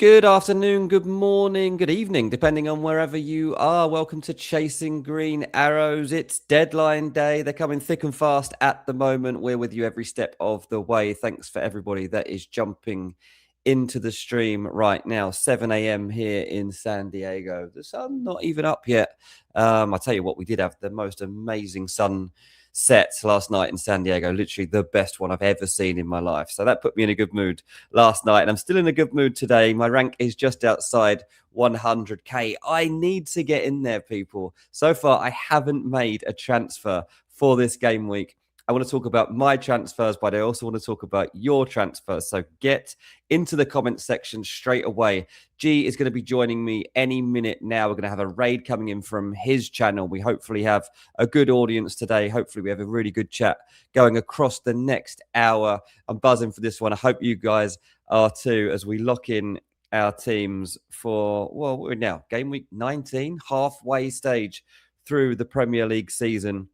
Good afternoon, good morning, good evening, depending on wherever you are. Welcome to Chasing Green Arrows. It's deadline day. They're coming thick and fast at the moment. We're with you every step of the way. Thanks for everybody that is jumping into the stream right now. 7 a.m. here in San Diego. The sun not even up yet. I tell you what, we did have the most amazing sun set last night in San Diego, literally the best one I've ever seen in my life. So that put me in a good mood last night, and I'm still in a good mood today. My rank is just outside 100k. I need to get in there, people. So far, I haven't made a transfer for this game week. I want to talk about my transfers, but I also want to talk about your transfers. So get into the comments section straight away. G is going to be joining me any minute now. We're going to have a raid coming in from his channel. We hopefully have a good audience today. Hopefully we have a really good chat going across the next hour. I'm buzzing for this one. I hope you guys are too, as we lock in our teams for, well, we're now game week 19, halfway stage through the Premier League season.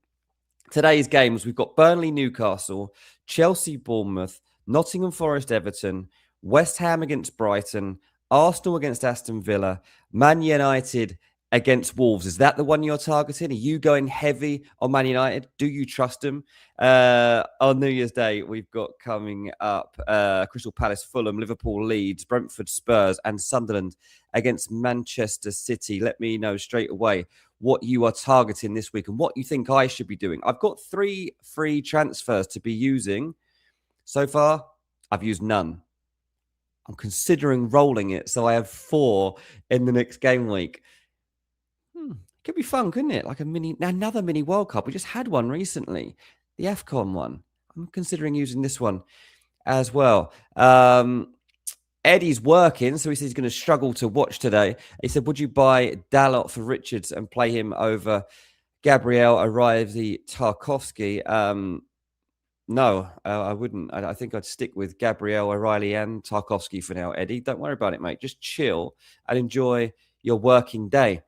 Today's games, we've got Burnley, Newcastle, Chelsea, Bournemouth, Nottingham Forest, Everton, West Ham against Brighton, Arsenal against Aston Villa, Man United against Wolves. Is that the one you're targeting? Are you going heavy on Man United? Do you trust them? On New Year's Day, we've got coming up Crystal Palace, Fulham, Liverpool, Leeds, Brentford, Spurs, and Sunderland against Manchester City. Let me know straight away what you are targeting this week and what you think I should be doing. I've got 3 free transfers to be using. So far, I've used none. I'm considering rolling it, so I have 4 in the next game week. Could be fun, couldn't it? Like another mini World Cup. We just had one recently, the AFCON one. I'm considering using this one as well. Eddie's working, so he says he's going to struggle to watch today. He said, would you buy Dalot for Richards and play him over Gabriel, Arrivey, Tarkowski? No, I wouldn't. I think I'd stick with Gabriel, O'Reilly, and Tarkowski for now, Eddie. Don't worry about it, mate. Just chill and enjoy your working day.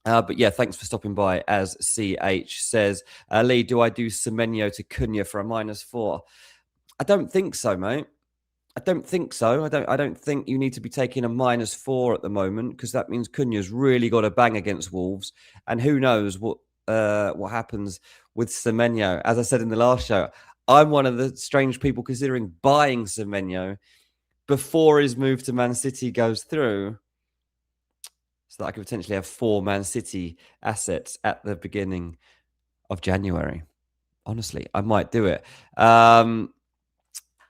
But yeah, thanks for stopping by, as CH says. Lee, do I do Semenyo to Cunha for a -4? I don't think so, mate. I don't think so. I don't think you need to be taking a -4 at the moment, because that means Cunha's really got a bang against Wolves. And who knows what happens with Semenyo. As I said in the last show, I'm one of the strange people considering buying Semenyo before his move to Man City goes through, so that I could potentially have 4 Man City assets at the beginning of January. Honestly, I might do it.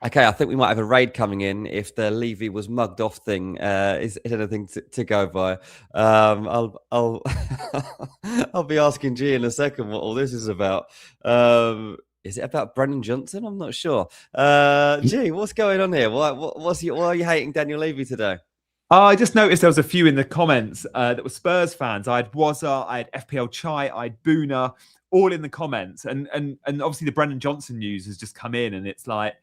Okay, I think we might have a raid coming in if the Levy was mugged off thing is anything to go by. I'll I'll be asking G in a second what all this is about. Is it about Brennan Johnson? I'm not sure. G, what's going on here? Why are you hating Daniel Levy today? I just noticed there was a few in the comments that were Spurs fans. I had Wazza, I had FPL Chai, I had Boona, all in the comments. And obviously the Brennan Johnson news has just come in, and it's like,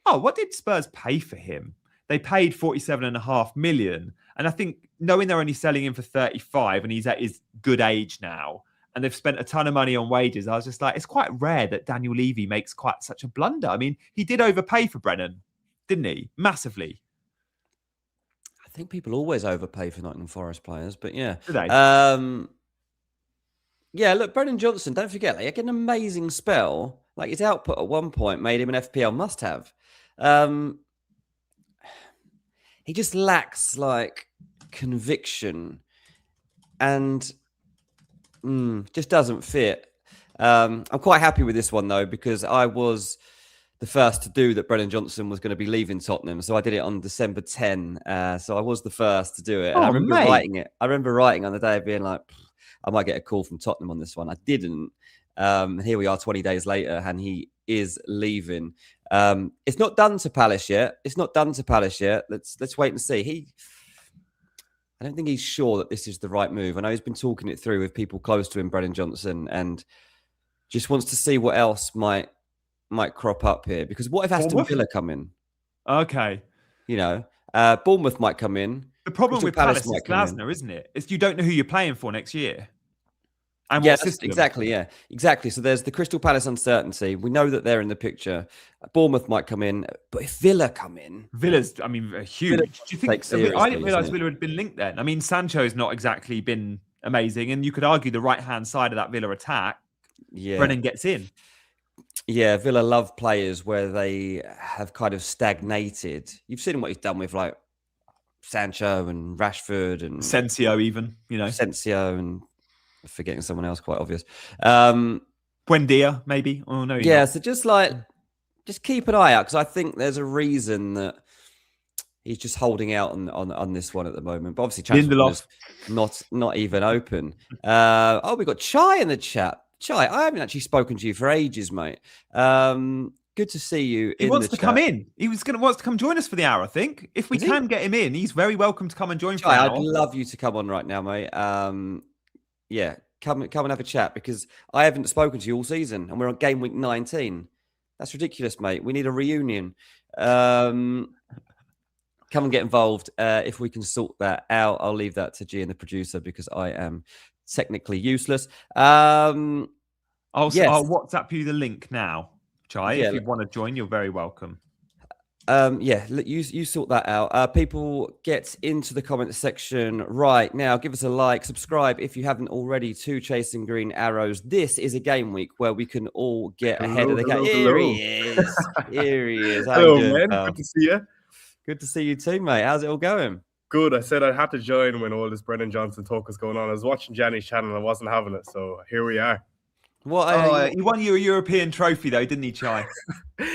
oh, what did Spurs pay for him? They paid 47.5 million. And I think knowing they're only selling him for 35 and he's at his good age now, and they've spent a ton of money on wages, I was just like, it's quite rare that Daniel Levy makes quite such a blunder. I mean, he did overpay for Brennan, didn't he? Massively. I think people always overpay for Nottingham Forest players, but yeah. Do they? Yeah, look, Brennan Johnson, don't forget, like an amazing spell. Like his output at one point made him an FPL must-have. He just lacks like conviction and just doesn't fit. I'm quite happy with this one though, because I was the first to do that Brennan Johnson was going to be leaving Tottenham. So I did it on December 10. So I was the first to do it. And I remember writing it. I remember writing on the day of being like, I might get a call from Tottenham on this one. I didn't. Here we are 20 days later, and he is leaving. It's not done to Palace yet. Let's wait and see. I don't think he's sure that this is the right move. I know he's been talking it through with people close to him, Brennan Johnson, and just wants to see what else might crop up here. Because what if Aston Villa come in? Okay. You know, Bournemouth might come in. The problem with Palace is Glasner, isn't it? It's you don't know who you're playing for next year. And Yeah, what system? exactly. Yeah, exactly. So there's the Crystal Palace uncertainty. We know that they're in the picture. Bournemouth might come in, but if Villa come in, Villa's, I mean, huge. Villa Do you think? take I didn't seriously, isn't realize it? Villa had been linked then. I mean, Sancho's not exactly been amazing, and you could argue the right-hand side of that Villa attack, Yeah. Brennan gets in. Yeah, Villa love players where they have kind of stagnated. You've seen what he's done with like Sancho and Rashford and Sensio, even, Sensio, and forgetting someone else quite obvious. Buendia, maybe. Oh no, yeah. So just keep an eye out, because I think there's a reason that he's just holding out on this one at the moment. But obviously, transfer not even open. We got Chai in the chat. Chai, I haven't actually spoken to you for ages, mate. Good to see you. He wants to come in. He wants to come join us for the hour, I think. If we can get him in, he's very welcome to come and join. Chai, I'd love you to come on right now, mate. Yeah, come and have a chat, because I haven't spoken to you all season, and we're on game week 19. That's ridiculous, mate. We need a reunion. Come and get involved. If we can sort that out, I'll leave that to G and the producer, because I am technically useless. I'll WhatsApp you the link now, Chai. If you want to join, you're very welcome. You sort that out. People, get into the comment section right now. Give us a like, subscribe if you haven't already to Chasing Green Arrows. This is a game week where we can all get ahead of the game. Here he is. Here he is. Hello, man. Good to see you. Good to see you too, mate. How's it all going? Good. I said I had to join when all this Brennan Johnson talk was going on. I was watching Gianni's channel and I wasn't having it, so here we are. He won you a European trophy, though, didn't he, Chai?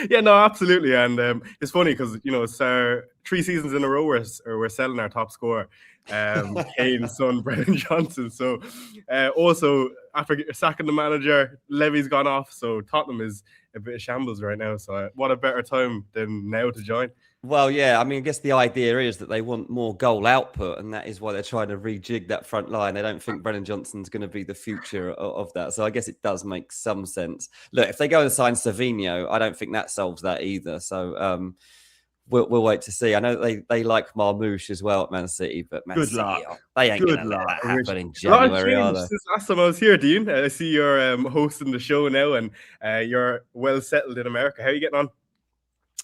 Yeah, no, absolutely. And it's funny because, it's 3 seasons in a row we're selling our top scorer, Kane's son, Brennan Johnson. So also, after sacking the manager, Levy's gone off. So Tottenham is a bit of shambles right now. So what a better time than now to join. Well, yeah, I mean, I guess the idea is that they want more goal output, and that is why they're trying to rejig that front line. They don't think Brennan Johnson's going to be the future of that. So I guess it does make some sense. Look, if they go and sign Savinho, I don't think that solves that either. So we'll wait to see. I know they like Marmoush as well at Man City, but Man City, they ain't going to let that happen in January, are they? Since last time I was here, Dean. I see you're hosting the show now, and you're well settled in America. How are you getting on?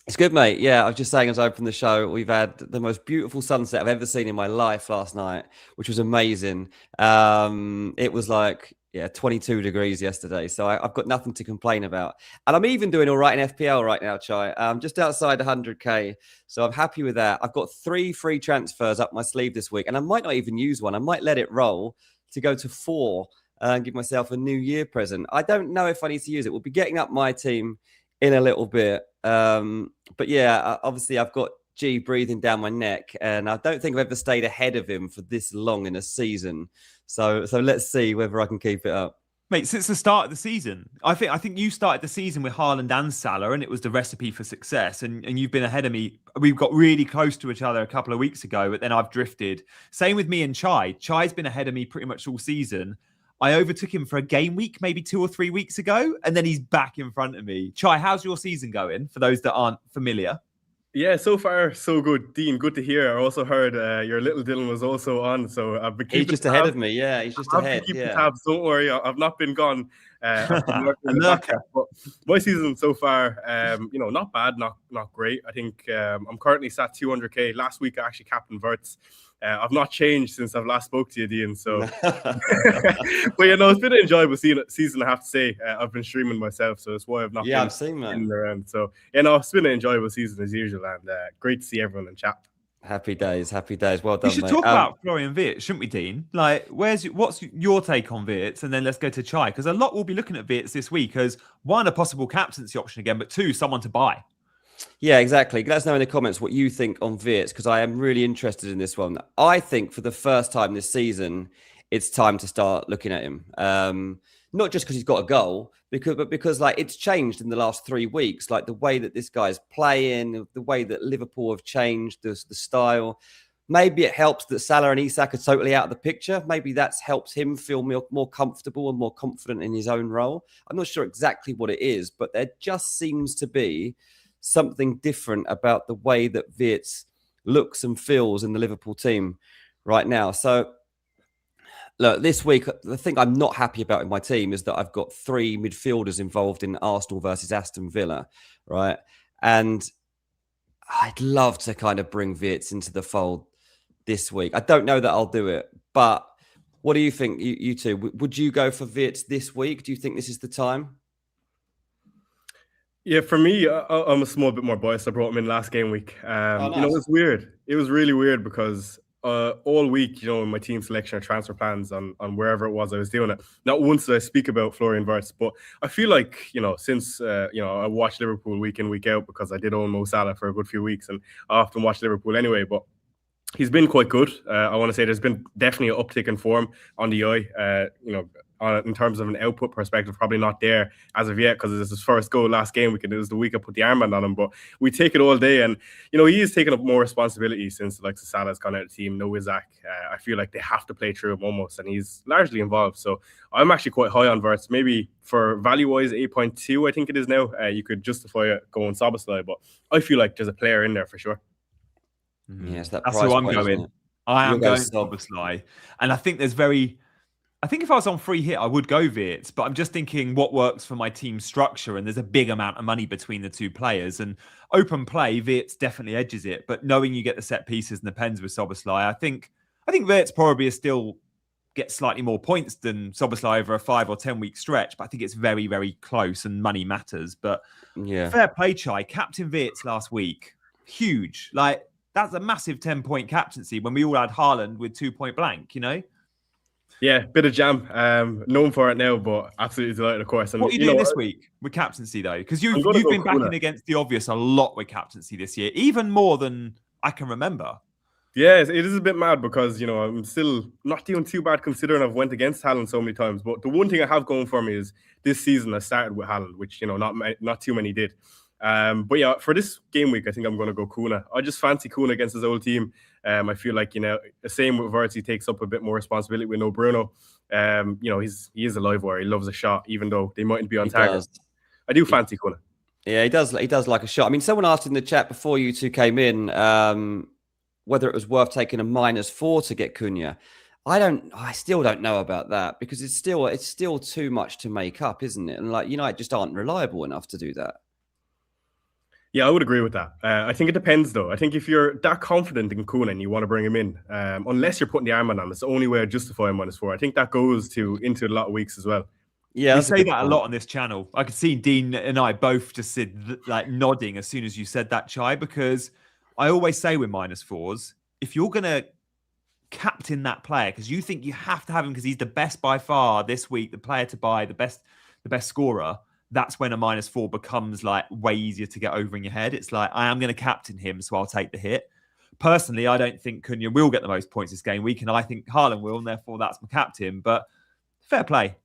It's good, mate. Yeah, I was just saying as I opened the show, we've had the most beautiful sunset I've ever seen in my life last night, which was amazing. It was like, 22 degrees yesterday. So I've got nothing to complain about. And I'm even doing all right in FPL right now, Chai. I'm just outside 100K. So I'm happy with that. I've got 3 free transfers up my sleeve this week, and I might not even use one. I might let it roll to go to 4 and give myself a New Year present. I don't know if I need to use it. We'll be getting up my team in a little bit. But yeah, obviously I've got G breathing down my neck, and I don't think I've ever stayed ahead of him for this long in a season. So let's see whether I can keep it up. Mate, since the start of the season, I think you started the season with Haaland and Salah, and it was the recipe for success. And you've been ahead of me. We've got really close to each other a couple of weeks ago, but then I've drifted. Same with me and Chai. Chai's been ahead of me pretty much all season. I overtook him for a game week, maybe 2 or 3 weeks ago, and then he's back in front of me. Chai, how's your season going, for those that aren't familiar? Yeah, so far, so good. Dean, good to hear. I also heard your little Dylan was also on, so I've been keeping He's just ahead of me, yeah. He's just ahead, keeping tabs, don't worry. I've not been gone. I've been but my season so far, not bad, not great. I think I'm currently sat 200K. Last week, I actually captained Wirtz. I've not changed since I've last spoke to you, Dean. So, but it's been an enjoyable season. I have to say, I've been streaming myself, so that's why I've not. Yeah, I'm seeing that around. So, it's been an enjoyable season as usual, and great to see everyone in chat. Happy days. Well done. We should talk about Florian Wirtz, shouldn't we, Dean? Like, what's your take on Wirtz, and then let's go to Chai, because a lot will be looking at Wirtz this week as 1, a possible captaincy option again, but 2, someone to buy. Yeah, exactly. Let us know in the comments what you think on Wirtz, because I am really interested in this one. I think for the first time this season, it's time to start looking at him. Not just because he's got a goal, but because like it's changed in the last 3 weeks. Like the way that this guy's playing, the way that Liverpool have changed, the style. Maybe it helps that Salah and Isak are totally out of the picture. Maybe that's helped him feel more comfortable and more confident in his own role. I'm not sure exactly what it is, but there just seems to be something different about the way that Wirtz looks and feels in the Liverpool team right now. So Look, this week, the thing I'm not happy about in my team is that I've got 3 midfielders involved in Arsenal versus Aston Villa, right? And I'd love to kind of bring Wirtz into the fold this week. I don't know that I'll do it, but what do you think, you two? Would you go for Wirtz this week? Do you think this is the time? Yeah, for me, I'm a small bit more biased. I brought him in last game week. Nice. You know, it's weird. It was really weird because all week, you know, in my team selection or transfer plans on wherever it was I was doing it, not once did I speak about Florian Wirtz, but I feel like, you know, since, you know, I watched Liverpool week in, week out because I did own Mo Salah for a good few weeks and I often watch Liverpool anyway, but he's been quite good. I want to say there's been definitely an uptick in form on the eye. You know, in terms of an output perspective, probably not there as of yet because it was his first goal last game week and it was the week I put the armband on him. But we take it all day, and you know he is taking up more responsibility since the likes of Salah's gone out of the team. No Isaac, I feel like they have to play through him almost, and he's largely involved. So I'm actually quite high on Wirtz. Maybe for value wise, 8.2, I think it is now. You could justify it going Szoboszlai, but I feel like there's a player in there for sure. Yes, that's who I'm going. I am going Szoboszlai, and I think if I was on free hit, I would go Wirtz, but I'm just thinking what works for my team structure, and there's a big amount of money between the two players. And open play, Wirtz definitely edges it, but knowing you get the set pieces and the pens with Szoboszlai, I think Wirtz probably still gets slightly more points than Szoboszlai over a 5 or 10 week stretch, but I think it's very, very close and money matters. But yeah, fair play, Chai. Captain Wirtz last week, huge. Like, that's a massive 10-point captaincy when we all had Haaland with 2-point blank, you know? Yeah, bit of jam. Known for it now, but absolutely delighted, of course. And what are you doing this week with captaincy, though? Because you've been backing against the obvious a lot with captaincy this year, even more than I can remember. Yeah, it is a bit mad because, you know, I'm still not doing too bad considering I've went against Haaland so many times. But the one thing I have going for me is this season I started with Haaland, which, you know, not too many did. But yeah, for this game week, I think I'm going to go Kuna. I just fancy Kuna against his old team. I feel like, you know, the same with Wirtz, he takes up a bit more responsibility with no Bruno. You know, he is a live wire. He loves a shot, even though they mightn't be on target. I do fancy Kuna. Yeah, he does like a shot. I mean, someone asked in the chat before you two came in whether it was worth taking a -4 to get Cunha. I still don't know about that because it's still too much to make up, isn't it? And like United just aren't reliable enough to do that. Yeah, I would agree with that. I think it depends, though. I think if you're that confident in Kuna and you want to bring him in, unless you're putting the armband on, it's the only way I justify him -4. I think that goes into a lot of weeks as well. Yeah, we say that a lot on this channel. I could see Dean and I both just said like nodding as soon as you said that, Chai, because I always say with -4s, if you're going to captain that player because you think you have to have him because he's the best by far this week, the player to buy, the best scorer, that's when a -4 becomes like way easier to get over in your head. It's like, I am going to captain him, so I'll take the hit. Personally, I don't think Cunha will get the most points this game week, and I think Haaland will, and therefore that's my captain. But fair play.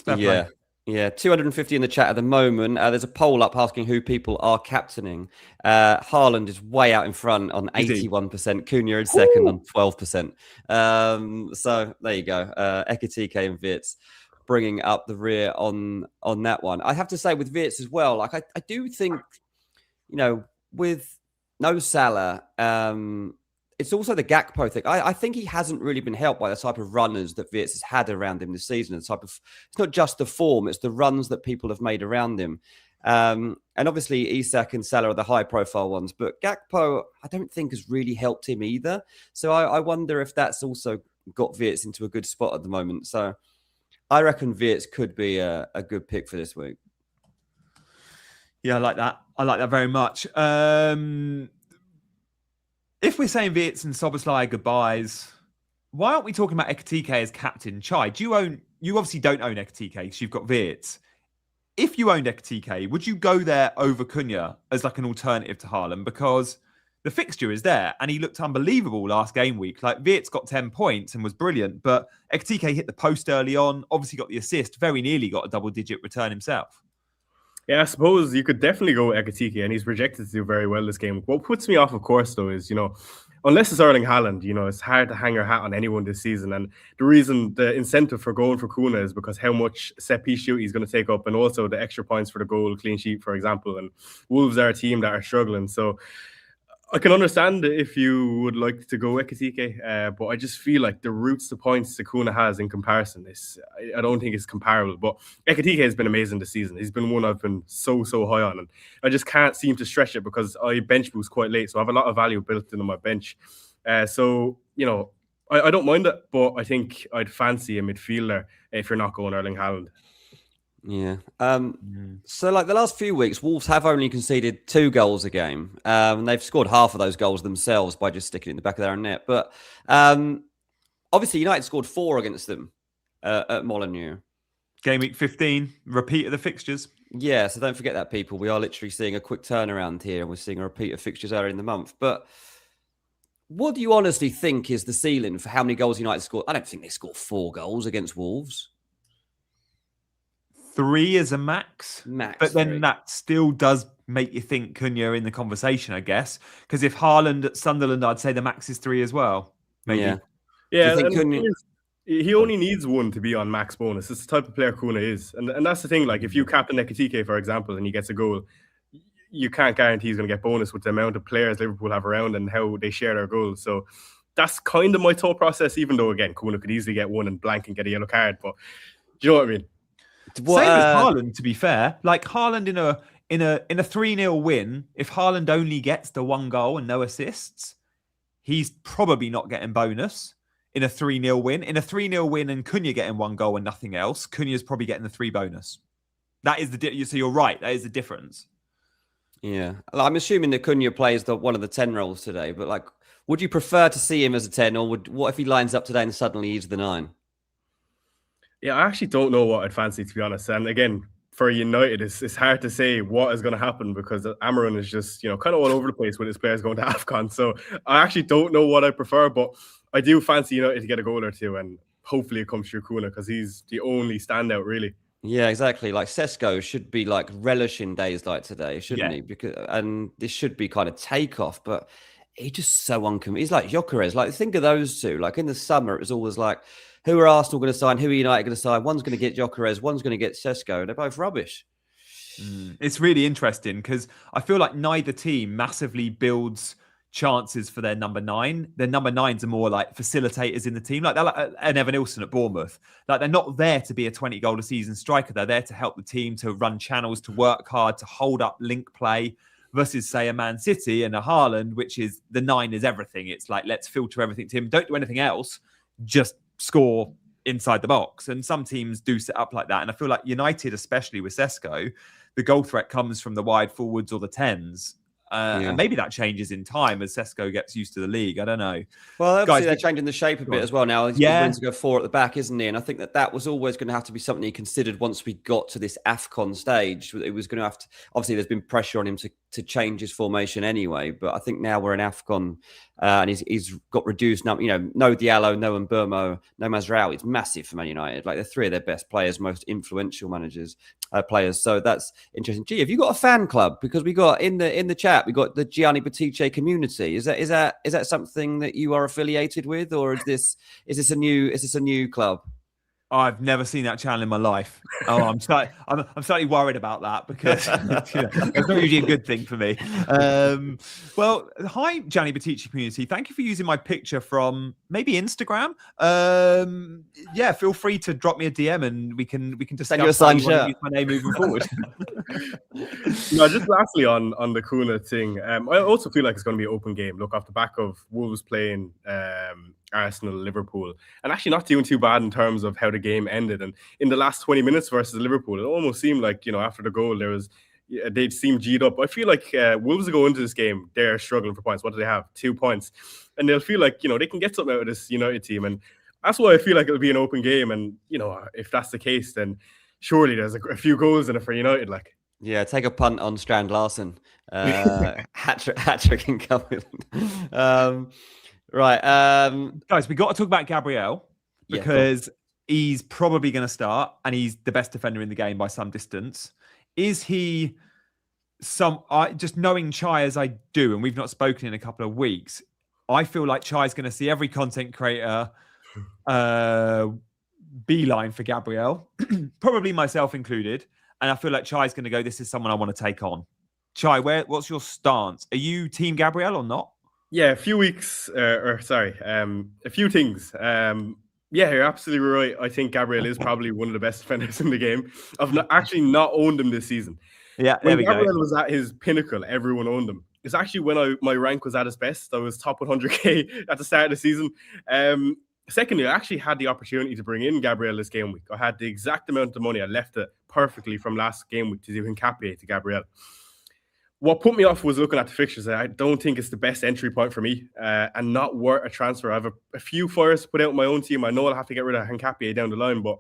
Yeah, 250 in the chat at the moment. There's a poll up asking who people are captaining. Haaland is way out in front on 81%. Cunha is second on 12%. So there you go. Hincapie and Wirtz bringing up the rear on that one. I have to say with Wirtz as well, like I do think, you know, with no Salah, it's also the Gakpo thing. I think he hasn't really been helped by the type of runners that Wirtz has had around him this season. It's not just the form, it's the runs that people have made around him. And obviously Isak and Salah are the high profile ones, but Gakpo, I don't think has really helped him either. So I wonder if that's also got Wirtz into a good spot at the moment. So I reckon Wirtz could be a good pick for this week. Yeah, I like that. I like that very much. If we're saying Wirtz and Szoboszlai goodbyes, why aren't we talking about Hincapie as captain? Chai, you obviously don't own Hincapie because you've got Wirtz. If you owned Hincapie, would you go there over Cunha as like an alternative to Haaland? Because the fixture is there and he looked unbelievable last game week. Like Wirtz got 10 points and was brilliant, but Hincapie hit the post early on, obviously got the assist, very nearly got a double-digit return himself. Yeah, I suppose you could definitely go with Hincapie, and he's projected to do very well this game. What puts me off, of course, though, is, you know, unless it's Erling Haaland, you know, it's hard to hang your hat on anyone this season. And the incentive for going for Cunha is because how much set piece shoot he's going to take up, and also the extra points for the goal, clean sheet, for example. And Wolves are a team that are struggling. So I can understand if you would like to go Ekitike, but I just feel like the routes to points Sakuna has in comparison I don't think it's comparable. But Ekitike has been amazing this season. He's been one I've been so high on, and I just can't seem to stretch it because I bench boost quite late, so I have a lot of value built into my bench. So I don't mind it, but I think I'd fancy a midfielder if you're not going Erling Haaland. Yeah. So, like the last few weeks, Wolves have only conceded 2 goals a game. They've scored half of those goals themselves by just sticking it in the back of their own net. But obviously, United scored 4 against them at Molineux. Game week 15, repeat of the fixtures. Yeah, so don't forget that, people. We are literally seeing a quick turnaround here, and we're seeing a repeat of fixtures earlier in the month. But what do you honestly think is the ceiling for how many goals United scored? I don't think they scored 4 goals against Wolves. 3 is a max. But then 3. That still does make you think Cunha in the conversation, I guess. Because if Haaland at Sunderland, I'd say the max is 3 as well. Maybe. Yeah. He only needs 1 to be on max bonus. It's the type of player Cunha is. And that's the thing. Like, if you captain Ekitike, for example, and he gets a goal, you can't guarantee he's going to get bonus with the amount of players Liverpool have around and how they share their goals. So that's kind of my thought process, even though, again, Cunha could easily get 1 and blank and get a yellow card. But do you know what I mean? Same as Haaland, to be fair. Like Haaland in a 3-0 win, if Haaland only gets the 1 goal and no assists, he's probably not getting bonus in a 3-0 win. In a 3-0 win and Cunha getting 1 goal and nothing else, Cunha's probably getting the 3 bonus. That is so you're right. That is the difference. Yeah. I'm assuming that Cunha plays one of the 10 roles today, but like, would you prefer to see him as a 10, or what if he lines up today and suddenly he's the 9? Yeah, I actually don't know what I'd fancy, to be honest. And again, for United, it's hard to say what is going to happen because Amarin is just, kind of all over the place with his players going to AFCON. So I actually don't know what I prefer, but I do fancy United to get a goal or 2, and hopefully it comes through Cunha because he's the only standout, really. Yeah, exactly. Like Sesko should be like relishing days like today, shouldn't he? And this should be kind of takeoff, but he's just so uncommitted. He's like Gyökeres. Like, think of those two. Like in the summer, it was always like, who are Arsenal going to sign? Who are United going to sign? One's going to get Gyökeres, one's going to get Sesko. They're both rubbish. It's really interesting because I feel like neither team massively builds chances for their number 9. Their number 9s are more like facilitators in the team, like they're like an Evan Ilson at Bournemouth. Like they're not there to be a 20 goal a season striker. They're there to help the team, to run channels, to work hard, to hold up link play. Versus, say, a Man City and a Haaland, which is the 9 is everything. It's like, let's filter everything to him. Don't do anything else. Just score inside the box. And some teams do set up like that. And I feel like United, especially with Sesko, the goal threat comes from the wide forwards or the 10s. And maybe that changes in time as Sesko gets used to the league. I don't know. Well, obviously they're changing the shape a bit as well now. He's willing to go 4 at the back, isn't he? And I think that was always going to have to be something he considered once we got to this AFCON stage. It was going to have to, obviously there's been pressure on him to change his formation anyway. But I think now we're in AFCON and he's got reduced number, no Diallo, no Mbeumo, no Mazraoui. It's massive for Man United. Like they're 3 of their best players, most influential players. So that's interesting. Gee, have you got a fan club? Because we got in the chat, we got the Gianni Team community. Is that something that you are affiliated with, or is this a new club? I've never seen that channel in my life. Oh, I'm slightly worried about that because it's not usually a good thing for me. Well, hi, Gianni Team community. Thank you for using my picture from maybe Instagram. Feel free to drop me a DM and we can discuss send you a signed shirt. Use my name moving forward. No, just lastly on the Cunha thing, I also feel like it's going to be an open game. Look, off the back of Wolves playing Arsenal, Liverpool, and actually not doing too bad in terms of how the game ended. And in the last 20 minutes versus Liverpool, it almost seemed like, after the goal, they'd seemed G'd up. I feel like Wolves go into this game, they're struggling for points. What do they have? 2 points. And they'll feel like, they can get something out of this United team. And that's why I feel like it'll be an open game. And, if that's the case, then surely there's a few goals in it for United. Yeah, take a punt on Strand Larsen. Hat-trick incoming. Right. Guys, we got to talk about Gabriel because he's probably going to start and he's the best defender in the game by some distance. Is he just knowing Chai as I do, and we've not spoken in a couple of weeks, I feel like Chai's going to see every content creator beeline for Gabriel, probably myself included. And I feel like Chai's going to go, this is someone I want to take on. Chai, what's your stance? Are you Team Gabriel or not? Yeah, a few things. Yeah, you're absolutely right. I think Gabriel is probably one of the best defenders in the game. I've actually not owned him this season. Yeah, when there we Gabriel go. was at his pinnacle, everyone owned him. It's actually when my rank was at its best. I was top 100k at the start of the season. Secondly, I actually had the opportunity to bring in Gabriel this game week. I had the exact amount of money. I left it perfectly from last game week to do Hincapie to Gabriel. What put me off was looking at the fixtures. I don't think it's the best entry point for me and not worth a transfer. I have a few fires to put out in my own team. I know I'll have to get rid of Hincapie down the line, but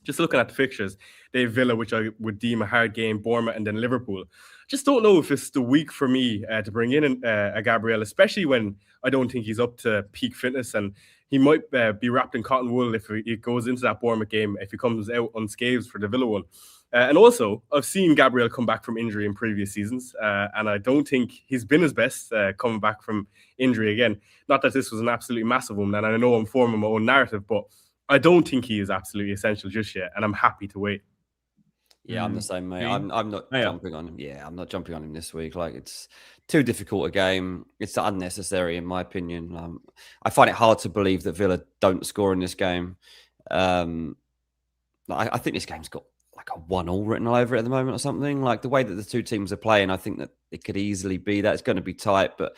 just looking at the fixtures, they have Villa, which I would deem a hard game, Bournemouth, and then Liverpool. Just don't know if it's the week for me to bring in a Gabriel, especially when I don't think he's up to peak fitness, and he might be wrapped in cotton wool if he goes into that Bournemouth game, if he comes out unscathed for the Villa one. And also, I've seen Gabriel come back from injury in previous seasons, and I don't think he's been his best coming back from injury again. Not that this was an absolutely massive one, and I know I'm forming my own narrative, but I don't think he is absolutely essential just yet, and I'm happy to wait. Yeah, I'm the same, mate. I'm not jumping on him. Yeah, I'm not jumping on him this week. Like, it's too difficult a game. It's unnecessary, in my opinion. I find it hard to believe that Villa don't score in this game. I think this game's got like a 1-1 written all over it at the moment or something. Like, the way that the two teams are playing, I think that it could easily be that. It's going to be tight, but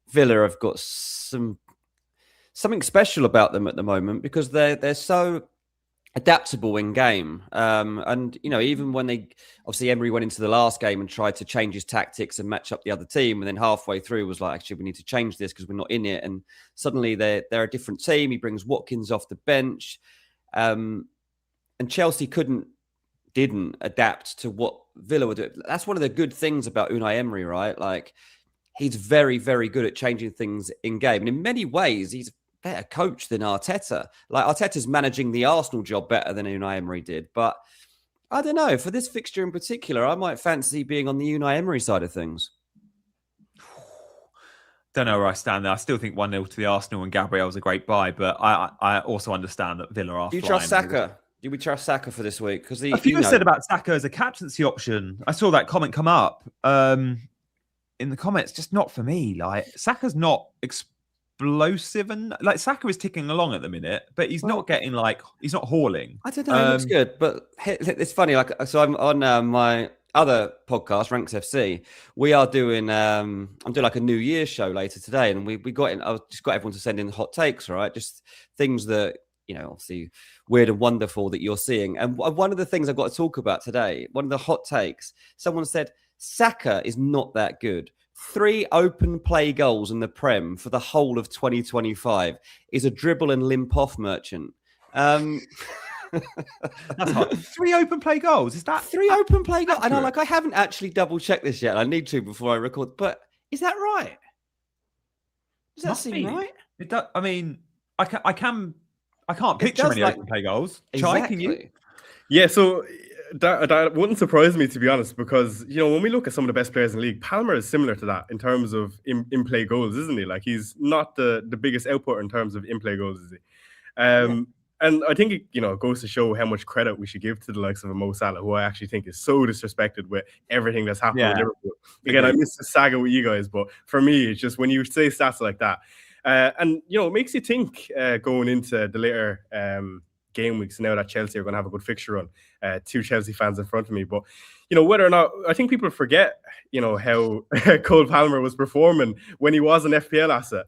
Villa have got something special about them at the moment because they're so adaptable in game. And, you know, even when obviously Emery went into the last game and tried to change his tactics and match up the other team, and then halfway through was like, actually, we need to change this because we're not in it. And suddenly they're a different team. He brings Watkins off the bench. And Chelsea didn't adapt to what Villa were doing. That's one of the good things about Unai Emery, right? Like, he's very, very good at changing things in game. And in many ways, he's a better coach than Arteta. Like, Arteta's managing the Arsenal job better than Unai Emery did. But I don't know. For this fixture in particular, I might fancy being on the Unai Emery side of things. Don't know where I stand there. I still think 1-0 to the Arsenal and Gabriel's a great buy, but I also understand that Villa are. Do you trust Saka? Do we trust Saka for this week? Because a few said about Saka as a captaincy option. I saw that comment come up in the comments. Just not for me. Like, Saka's not explosive, and like, Saka is ticking along at the minute, but he's not getting he's not hauling. I don't know. It looks good, but it's funny. Like, so I'm on my other podcast, Ranks FC. We are doing. I'm doing like a New Year's show later today, and we got in. I just got everyone to send in hot takes, right? Just things that, you know, obviously weird and wonderful that you're seeing. And one of the things I've got to talk about today, one of the hot takes, someone said Saka is not that good. 3 open play goals in the Prem for the whole of 2025 is a dribble and limp off merchant. That's hard. 3 open play goals. Is that 3 open play goals? And I haven't actually double checked this yet. I need to before I record. But is that right? Does that seem right? It does. I mean, I can't picture many open play goals. Exactly. Chai, can you? Yeah, so that wouldn't surprise me, to be honest, because, you know, when we look at some of the best players in the league, Palmer is similar to that in terms of in-play goals, isn't he? Like, he's not the biggest output in terms of in-play goals, is he? And I think it, you know, goes to show how much credit we should give to the likes of a Mo Salah, who I actually think is so disrespected with everything that's happened with Liverpool. Again, I miss the saga with you guys, but for me, it's just when you say stats like that, and, you know, it makes you think going into the later game weeks now that Chelsea are going to have a good fixture run. 2 Chelsea fans in front of me. But, you know, whether or not, I think people forget, you know, how Cole Palmer was performing when he was an FPL asset.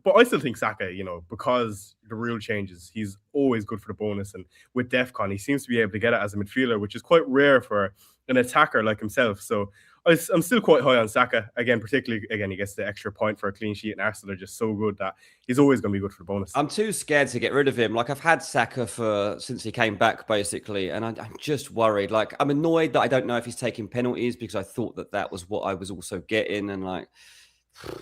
But I still think Saka, you know, because the rule changes, he's always good for the bonus. And with DEFCON, he seems to be able to get it as a midfielder, which is quite rare for an attacker like himself. So I'm still quite high on Saka. Again, particularly, he gets the extra point for a clean sheet, and Arsenal are just so good that he's always going to be good for the bonus. I'm too scared to get rid of him. Like, I've had Saka since he came back, basically, and I'm just worried. Like, I'm annoyed that I don't know if he's taking penalties because I thought that was what I was also getting. And like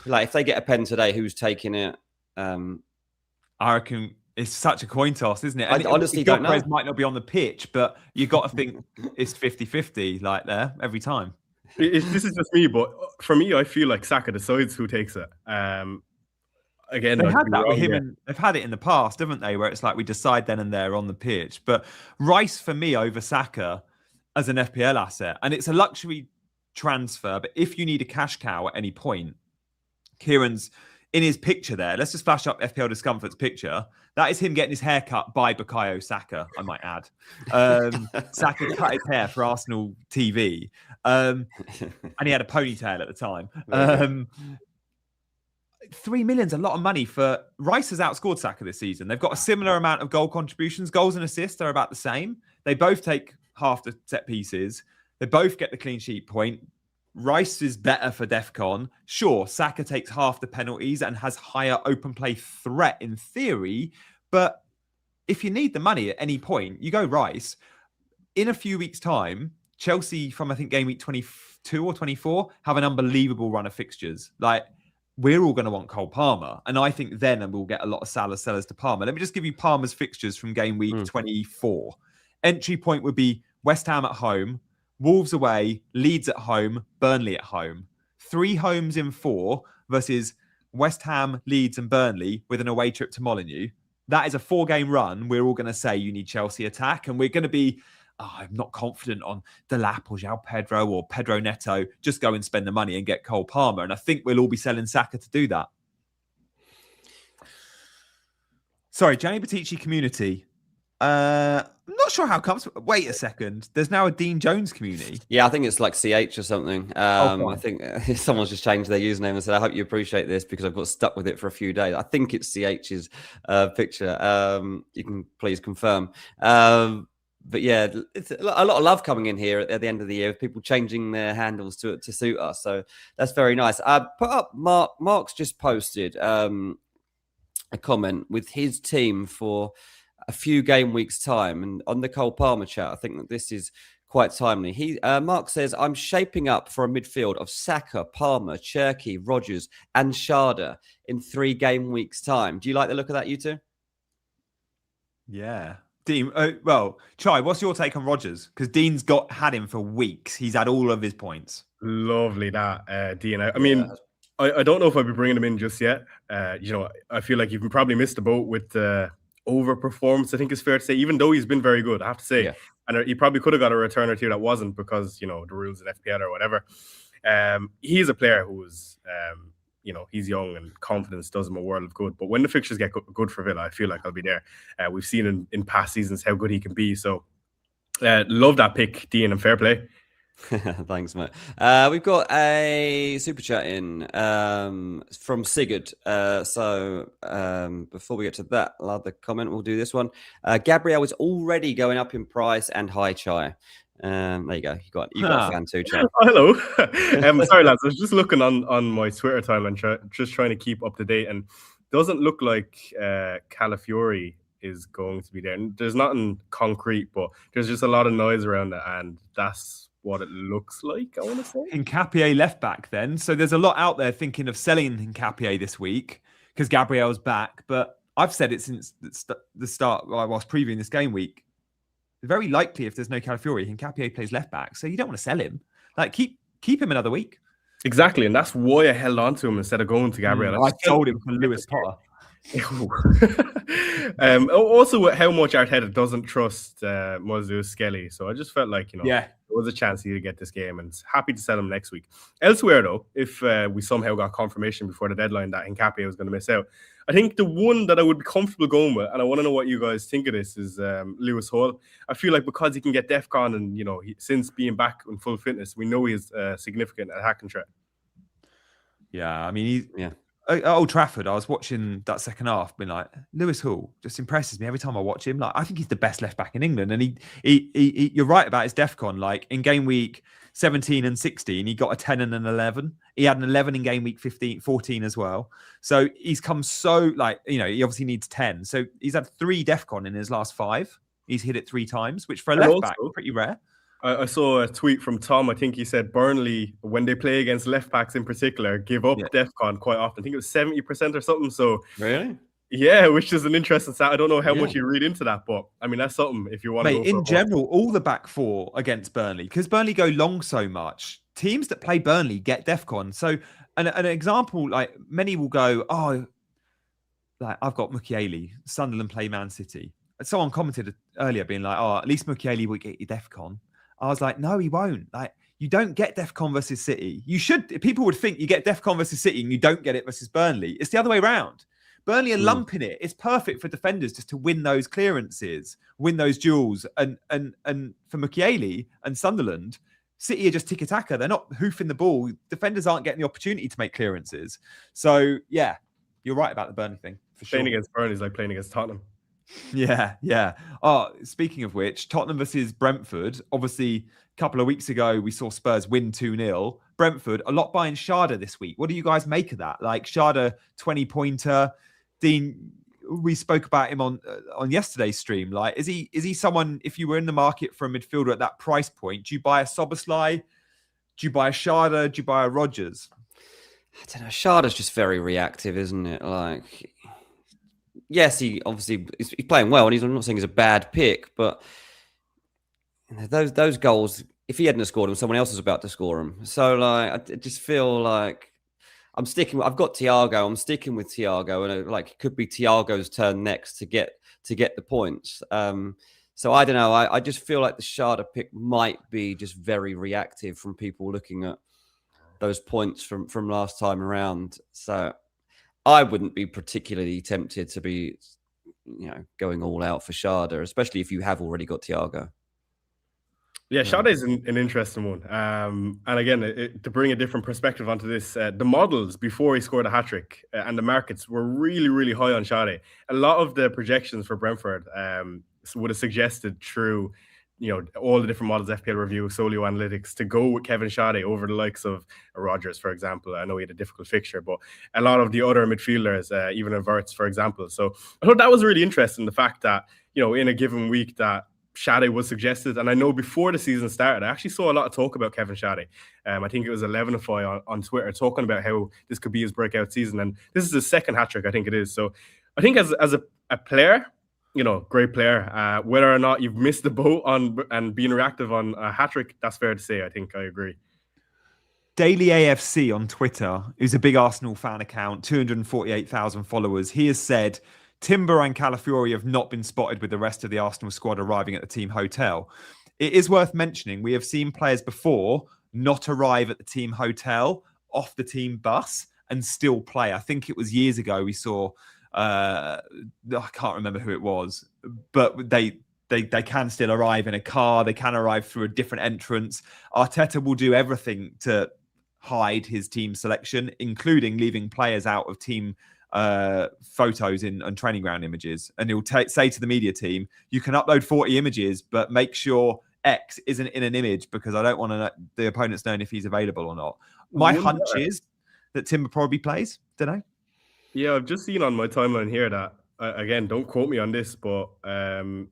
if they get a pen today, who's taking it? I reckon it's such a coin toss, isn't it? I honestly don't know. Might not be on the pitch, but you got to think it's 50-50, like there every time. This is just me, but for me, I feel like Saka decides who takes it. Again, they had that with him, and they've had it in the past, haven't they? Where it's like we decide then and there on the pitch. But Rice for me over Saka as an FPL asset, and it's a luxury transfer, but if you need a cash cow at any point, Kieran's in his picture there. Let's just flash up FPL Discomfort's picture. That is him getting his hair cut by Bukayo Saka, I might add. Saka cut his hair for Arsenal TV. And he had a ponytail at the time. 3 million's a lot of money for... Rice has outscored Saka this season. They've got a similar amount of goal contributions. Goals and assists are about the same. They both take half the set pieces. They both get the clean sheet point. Rice is better for DEFCON. Sure, Saka takes half the penalties and has higher open play threat in theory, but if you need the money at any point, you go Rice. In a few weeks' time, Chelsea from, I think, game week 22 or 24 have an unbelievable run of fixtures. Like, we're all going to want Cole Palmer, and I think then we'll get a lot of Salah sellers to Palmer. Let me just give you Palmer's fixtures from game week 24. Entry point would be West Ham at home, Wolves away, Leeds at home, Burnley at home. 3 homes in 4 versus West Ham, Leeds and Burnley with an away trip to Molineux. That is a 4-game run. We're all going to say you need Chelsea attack, and we're going to be, I'm not confident on Delap or João Pedro or Pedro Neto. Just go and spend the money and get Cole Palmer. And I think we'll all be selling Saka to do that. Sorry, Gianni Batici community. I'm not sure how it comes. Wait a second. There's now a Dean Jones community. Yeah, I think it's like CH or something. I think someone's just changed their username and said, I hope you appreciate this because I've got stuck with it for a few days. I think it's CH's picture. You can please confirm. But yeah, it's a lot of love coming in here at the end of the year with people changing their handles to suit us. So that's very nice. Put up Mark's just posted a comment with his team for a few game weeks time, and on the Cole Palmer chat, I think that this is quite timely. Mark says, I'm shaping up for a midfield of Saka, Palmer, Cherky, Rodgers and Schade in 3 game weeks time. Do you like the look of that, you two? Yeah. Dean, well, Chai, what's your take on Rodgers? Because Dean's had him for weeks. He's had all of his points. Lovely that, Dean. I mean, I don't know if I'll be bringing him in just yet. I feel like you've probably missed the boat with the overperformance, I think it's fair to say, even though he's been very good, I have to say. Yeah. And he probably could have got a return or two that wasn't because, the rules in FPL or whatever. He's a player who's, he's young and confidence does him a world of good. But when the fixtures get good for Villa, I feel like I'll be there. We've seen in past seasons how good he can be. So love that pick, Dean, and fair play. Thanks, mate. We've got a super chat in from Sigurd. So before we get to that other comment, we'll do this one. Gabriel is already going up in price and high, Chai. There you go. You got a fan too, Chai. Hello. Sorry, lads. I was just looking on my Twitter timeline, just trying to keep up to date, and doesn't look like Calafiori is going to be there. And there's nothing concrete, but there's just a lot of noise around it, and that's what it looks like, I want to say. Hincapie left back then. So there's a lot out there thinking of selling Hincapie this week because Gabriel's back. But I've said it since the start whilst previewing this game week. Very likely if there's no Calafiori, Hincapie plays left back. So you don't want to sell him. Like keep him another week. Exactly. And that's why I held on to him instead of going to Gabriel. I sold him for Lewis Potter. Also with how much Arteta doesn't trust Mozu Skelly, so I just felt like there was a chance he would get this game, and happy to sell him next week. Elsewhere though, if we somehow got confirmation before the deadline that Hincapie was going to miss out, I think the one that I would be comfortable going with, and I want to know what you guys think of this, is Lewis Hall. I feel like because he can get DEFCON, and since being back in full fitness, we know he's a significant attacking threat. Yeah, I mean at Old Trafford, I was watching that second half, being like, Lewis Hall just impresses me every time I watch him. Like, I think he's the best left back in England, and he you're right about his DEFCON. Like in game week 17 and 16, he got a 10 and an 11. He had an 11 in game week 14 as well. So he's come so he obviously needs 10. So he's had 3 DEFCON in his last 5. He's hit it 3 times, which for a left back is pretty rare. I saw a tweet from Tom. I think he said Burnley, when they play against left backs in particular, give up DEFCON quite often. I think it was 70% or something. So really, yeah, which is an interesting stat. I don't know how much you read into that, but I mean that's something if you want to. Mate, in general, all the back 4 against Burnley, because Burnley go long so much. Teams that play Burnley get DEFCON. So an example, like many will go, I've got Mukiele, Sunderland play Man City. Someone commented earlier being like, at least Mukiele will get you DEFCON. I was like, no, he won't. Like, You don't get DEFCON versus City. You should. People would think you get DEFCON versus City and you don't get it versus Burnley. It's the other way around. Burnley are lumping it. It's perfect for defenders just to win those clearances, win those duels. And for Mukiele and Sunderland, City are just tiki-taka. They're not hoofing the ball. Defenders aren't getting the opportunity to make clearances. So, yeah, you're right about the Burnley thing, for sure. Playing against Burnley is like playing against Tottenham. Yeah. Oh, speaking of which, Tottenham versus Brentford. Obviously, a couple of weeks ago, we saw Spurs win 2-0. Brentford, a lot buying Schade this week. What do you guys make of that? Like, Schade, 20-pointer. Dean, we spoke about him on yesterday's stream. Like, is he someone, if you were in the market for a midfielder at that price point, do you buy a Szoboszlai? Do you buy a Schade? Do you buy a Rodgers? I don't know. Schade's just very reactive, isn't it? Like, yes, he's playing well, and I'm not saying he's a bad pick, but those goals, if he hadn't scored them, someone else was about to score them. So, like, I just feel like I've got Thiago. I'm sticking with Thiago, and it could be Thiago's turn next to get the points. So I don't know. I just feel like the Schade pick might be just very reactive from people looking at those points from last time around. So I wouldn't be particularly tempted to be, going all out for Schade, especially if you have already got Thiago. Yeah, Schade is an interesting one. And again, to bring a different perspective onto this, the models before he scored a hat-trick and the markets were really, really high on Schade. A lot of the projections for Brentford would have suggested through, all the different models, FPL Review, Solio Analytics, to go with Kevin Schade over the likes of Rodgers, for example. I know he had a difficult fixture, but a lot of the other midfielders, even a Wirtz, for example. So I thought that was really interesting, the fact that, in a given week that Schade was suggested. And I know before the season started, I actually saw a lot of talk about Kevin Schade. I think it was 11ify on Twitter talking about how this could be his breakout season. And this is his second hat-trick, I think it is. So I think as a player, great player. Whether or not you've missed the boat on and being reactive on a hat-trick, that's fair to say. I think I agree. Daily AFC on Twitter, who's a big Arsenal fan account, 248,000 followers. He has said, Timber and Calafiori have not been spotted with the rest of the Arsenal squad arriving at the team hotel. It is worth mentioning, we have seen players before not arrive at the team hotel off the team bus and still play. I think it was years ago we saw, I can't remember who it was, but they can still arrive in a car. They can arrive through a different entrance. Arteta will do everything to hide his team selection, including leaving players out of team photos and training ground images, and he'll say to the media team, you can upload 40 images, but make sure X isn't in an image because I don't want to know the opponent's knowing if he's available or not. My hunch is that Timber probably plays. Don't know. Yeah, I've just seen on my timeline here that, again, don't quote me on this, but Declan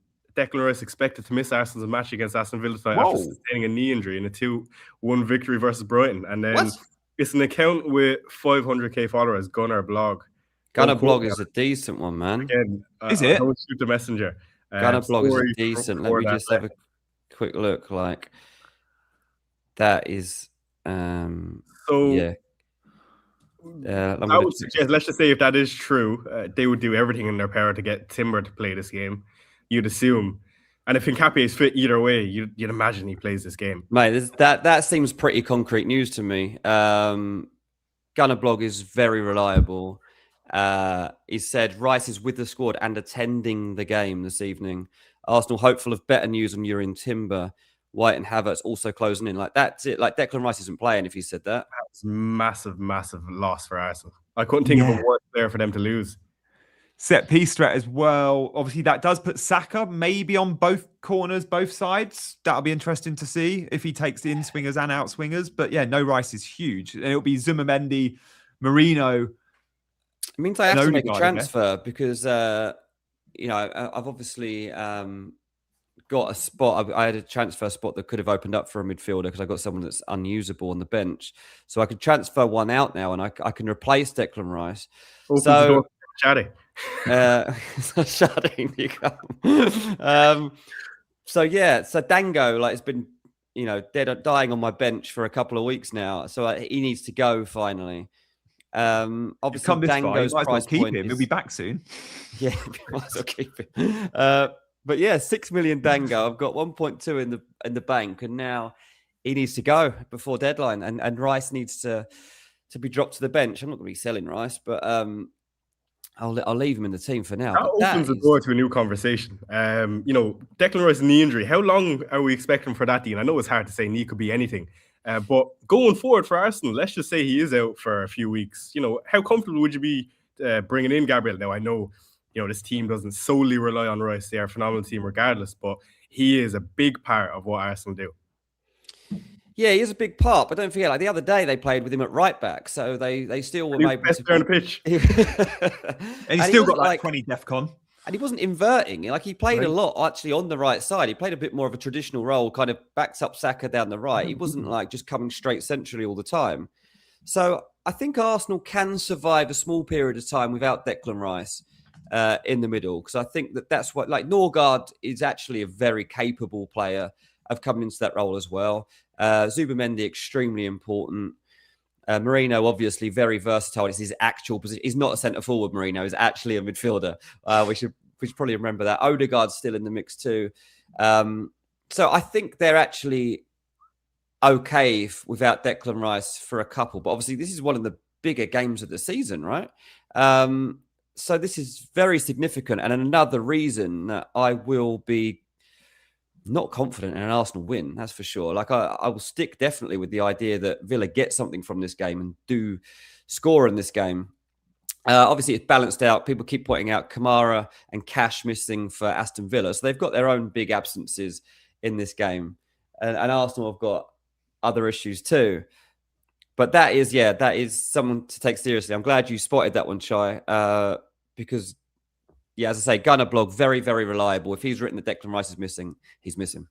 Rice expected to miss Arsenal's match against Aston Villa after sustaining a knee injury in a 2-1 victory versus Brighton. And then it's an account with 500k followers, Gunnar Blog. Gunnar Blog is a decent one, man. Again, is it? Don't shoot the messenger. Gunnar Blog is a decent. Let me just have a quick look. Like, that is, yeah. I would suggest, let's just say if that is true, they would do everything in their power to get Timber to play this game. You'd assume. And if Hincapie is fit either way, you'd imagine he plays this game. Mate, that seems pretty concrete news to me. Gunnar Blog is very reliable. He said Rice is with the squad and attending the game this evening. Arsenal hopeful of better news on Jurrien Timber. White and Havertz also closing in. Like, that's it. Like, Declan Rice isn't playing if he said that. That's massive, massive loss for Arsenal. I couldn't think of a worse player for them to lose. Set piece threat as well. Obviously, that does put Saka maybe on both corners, both sides. That'll be interesting to see if he takes the in-swingers and out-swingers. But yeah, no Rice is huge. And it'll be Zubimendi, Merino. It means I have to make a transfer because, I've obviously got a spot. I had a transfer spot that could have opened up for a midfielder because I got someone that's unusable on the bench. So I could transfer one out now and I can replace Declan Rice. Schade. Schade, you come. So Dango, like, it's been, dying on my bench for a couple of weeks now. So he needs to go finally. Obviously, Dango's price point him. He'll be back soon. Yeah, might as well keep him. But yeah, 6 million Dango. I've got 1.2 in the bank, and now he needs to go before deadline, and Rice needs to be dropped to the bench. I'm not going to be selling Rice, but I'll leave him in the team for now. That But opens the door to a new conversation. Declan Rice knee injury. How long are we expecting for that, Dean? I know it's hard to say. Knee could be anything. But going forward for Arsenal, let's just say he is out for a few weeks. How comfortable would you be bringing in Gabriel? Now, I know, this team doesn't solely rely on Rice. They are a phenomenal team regardless, but he is a big part of what Arsenal do. Yeah, he is a big part, but don't forget, like the other day they played with him at right back, so they still were able best to player on the pitch. And he's still got like 20 DEFCON. And he wasn't inverting. Like he played a lot actually on the right side. He played a bit more of a traditional role, kind of backs up Saka down the right. He wasn't like just coming straight centrally all the time. So I think Arsenal can survive a small period of time without Declan Rice in the middle, because I think that's what, like, Norgard is actually a very capable player of coming into that role as well. Zubamendi, extremely important. Marino, obviously very versatile. It's his actual position. He's not a centre forward, Marino. He's actually a midfielder. We should probably remember that. Odegaard's still in the mix too. So I think they're actually okay without Declan Rice for a couple. But obviously this is one of the bigger games of the season, right? So this is very significant. And another reason that I will be not confident in an Arsenal win, that's for sure. Like I will stick definitely with the idea that Villa get something from this game and do score in this game. Obviously, it's balanced out. People keep pointing out Kamara and Cash missing for Aston Villa. So they've got their own big absences in this game. And Arsenal have got other issues too. But that is someone to take seriously. I'm glad you spotted that one, Chai, because as I say, Gunner blog, very, very reliable. If he's written that Declan Rice is missing, he's missing.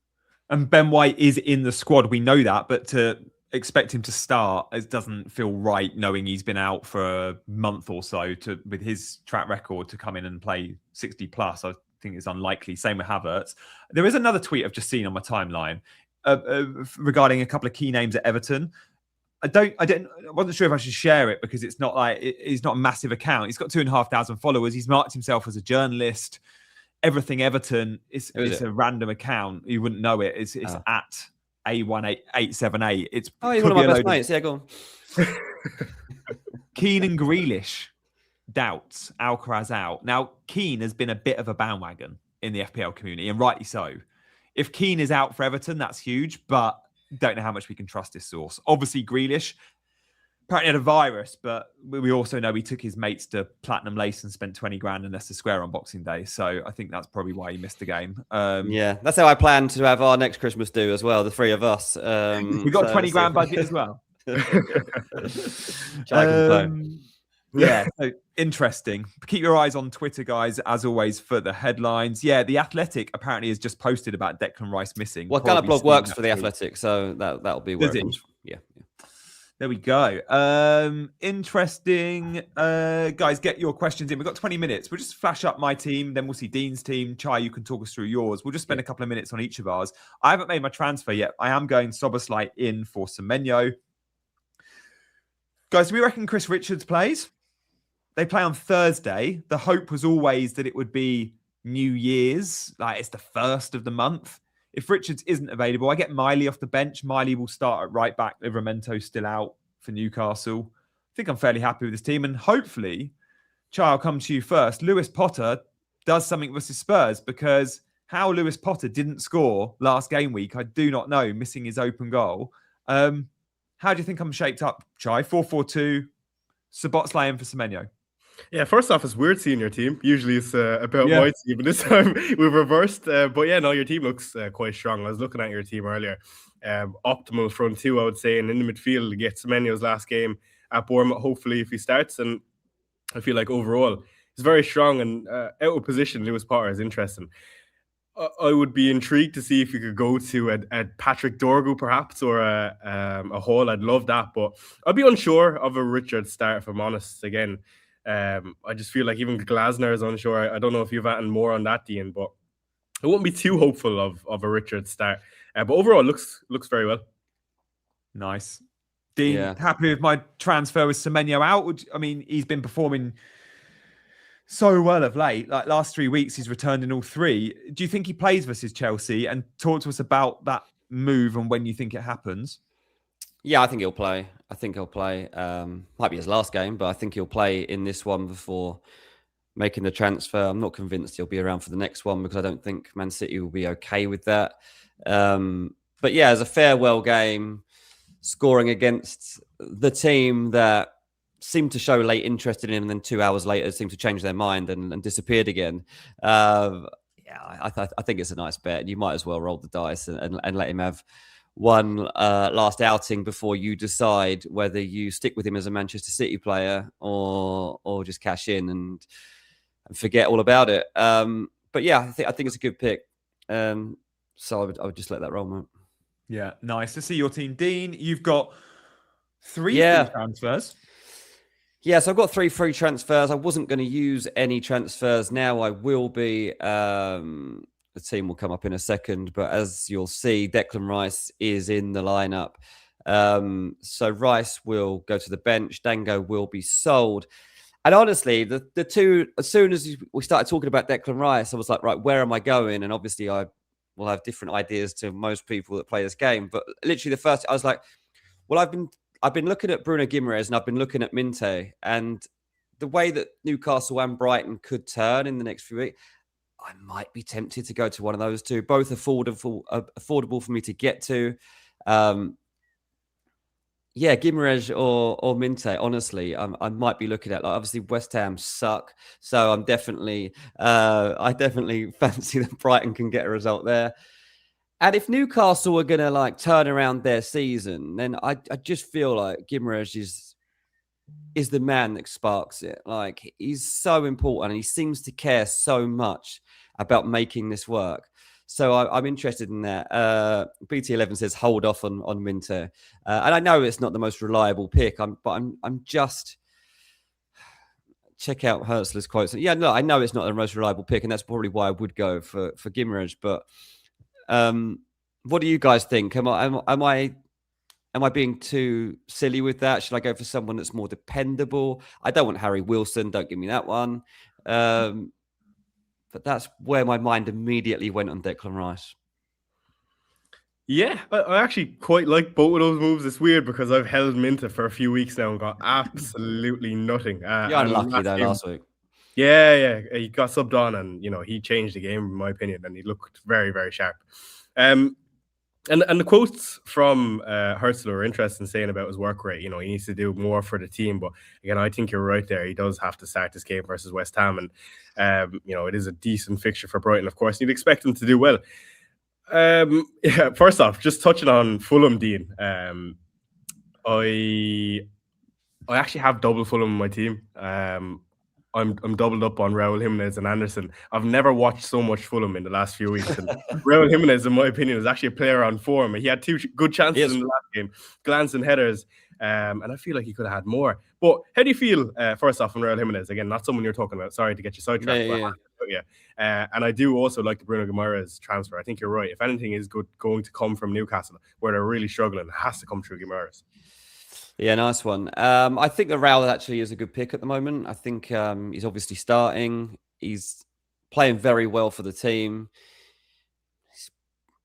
And Ben White is in the squad. We know that, but to expect him to start, it doesn't feel right, knowing he's been out for a month or so. With his track record, to come in and play 60 plus, I think it's unlikely. Same with Havertz. There is another tweet I've just seen on my timeline regarding a couple of key names at Everton. I wasn't sure if I should share it because it's not like it's not a massive account. He's got 2,500 followers. He's marked himself as a journalist. Everything Everton. It's a random account. You wouldn't know it. It's at A18878. It's he's one of my best mates. Yeah, go on. Keane and Grealish doubts. Alcaraz out. Now, Keane has been a bit of a bandwagon in the FPL community, and rightly so. If Keane is out for Everton, that's huge, but don't know how much we can trust this source. Obviously, Grealish apparently had a virus, but we also know he took his mates to Platinum Lace and spent 20 grand in Leicester Square on Boxing Day. So I think that's probably why he missed the game. That's how I plan to have our next Christmas do as well, the three of us. We've got 20 grand budget as well. Yeah, so interesting. Keep your eyes on Twitter, guys, as always, for the headlines. Yeah, The Athletic apparently has just posted about Declan Rice missing. What kind of blog works for The Athletic? So that'll be where it comes from. Yeah. There we go. Interesting. Guys, get your questions in. We've got 20 minutes. We'll just flash up my team, then we'll see Dean's team. Chai, you can talk us through yours. We'll just spend a couple of minutes on each of ours. I haven't made my transfer yet. I am going Szoboszlai in for Semenyo. Guys, do we reckon Chris Richards plays? They play on Thursday. The hope was always that it would be New Year's, like it's the first of the month. If Richards isn't available, I get Miley off the bench. Miley will start at right back. Livramento still out for Newcastle. I think I'm fairly happy with this team. And hopefully, Chai, I'll come to you first. Lewis Potter does something versus Spurs, because how Lewis Potter didn't score last game week, I do not know, missing his open goal. How do you think I'm shaped up, Chai? 4-4-2, Szoboszlai in for Semenyo. Yeah, first off, it's weird seeing your team. Usually it's about my team, but this time we've reversed. But yeah, no, your team looks quite strong. I was looking at your team earlier. Optimal front two, I would say, and in the midfield, you get Semenyo's last game at Bournemouth, hopefully, if he starts. And I feel like overall, he's very strong, and out of position, Lewis Potter is interesting. I would be intrigued to see if you could go to a Patrick Dorgu, perhaps, or a Hall. I'd love that, but I'd be unsure of a Richard start, if I'm honest, again. I just feel like even Glasner is unsure. I don't know if you've added more on that, Dean, but I wouldn't be too hopeful of a Richard start. But overall, looks very well. Nice. Dean, happy with my transfer with Semenyo out? I mean, he's been performing so well of late. Like last 3 weeks, he's returned in all three. Do you think he plays versus Chelsea? And talk to us about that move and when you think it happens? Yeah, I think he'll play. Might be his last game, but I think he'll play in this one before making the transfer. I'm not convinced he'll be around for the next one because I don't think Man City will be okay with that. But yeah, as a farewell game, scoring against the team that seemed to show late interest in him, and then 2 hours later seemed to change their mind and disappeared again. I think it's a nice bet. You might as well roll the dice and let him have one last outing before you decide whether you stick with him as a Manchester City player or just cash in and forget all about it. But yeah, I think it's a good pick. So I would just let that roll, mate. Yeah, nice to see your team, Dean. You've got 3 free transfers. Yeah, so I've got 3 free transfers. I wasn't going to use any transfers. Now I will be. The team will come up in a second, but as you'll see, Declan Rice is in the lineup. So Rice will go to the bench. Dango will be sold. And honestly, the two, as soon as we started talking about Declan Rice, I was like, right, where am I going? And obviously I will have different ideas to most people that play this game. But literally the first, I was like, well, I've been looking at Bruno Guimaraes and I've been looking at Minte, and the way that Newcastle and Brighton could turn in the next few weeks, I might be tempted to go to one of those two, both affordable for me to get to. Yeah, Guimaraes or Minte, honestly, I might be looking at, like, obviously West Ham suck. So I'm definitely, I definitely fancy that Brighton can get a result there. And if Newcastle are going to like turn around their season, then I just feel like Guimaraes is the man that sparks it. Like, he's so important and he seems to care so much about making this work. So I'm interested in that. BT11 says hold off on Minter, and I know it's not the most reliable pick. But I'm just check out Hertzler's quotes. Yeah, no, I know it's not the most reliable pick, and that's probably why I would go for Guimaraes. But what do you guys think? Am I being too silly with that? Should I go for someone that's more dependable? I don't want Harry Wilson. Don't give me that one. But that's where my mind immediately went on Declan Rice. Yeah, I actually quite like both of those moves. It's weird because I've held Minta for a few weeks now and got absolutely nothing. You're unlucky though last week. Yeah, he got subbed on and, you know, he changed the game in my opinion, and he looked very, very sharp. And the quotes from Hertzler are interesting, saying about his work rate. You know, he needs to do more for the team. But again, I think you're right there. He does have to start this game versus West Ham. And, you know, it is a decent fixture for Brighton, of course. You'd expect him to do well. Yeah, first off, just touching on Fulham, Dean. I actually have double Fulham in my team. I'm doubled up on Raul Jimenez and Anderson. I've never watched so much Fulham in the last few weeks. And Raul Jimenez, in my opinion, is actually a player on form. He had 2 good chances in the last game, glancing headers, and I feel like he could have had more. But how do you feel, first off, on Raul Jimenez? Again, not someone you're talking about. Sorry to get you sidetracked. Yeah. And I do also like the Bruno Guimaraes transfer. I think you're right. If anything is going to come from Newcastle, where they're really struggling, it has to come through Guimaraes. Yeah, nice one. I think that Raul actually is a good pick at the moment. I think he's obviously starting. He's playing very well for the team.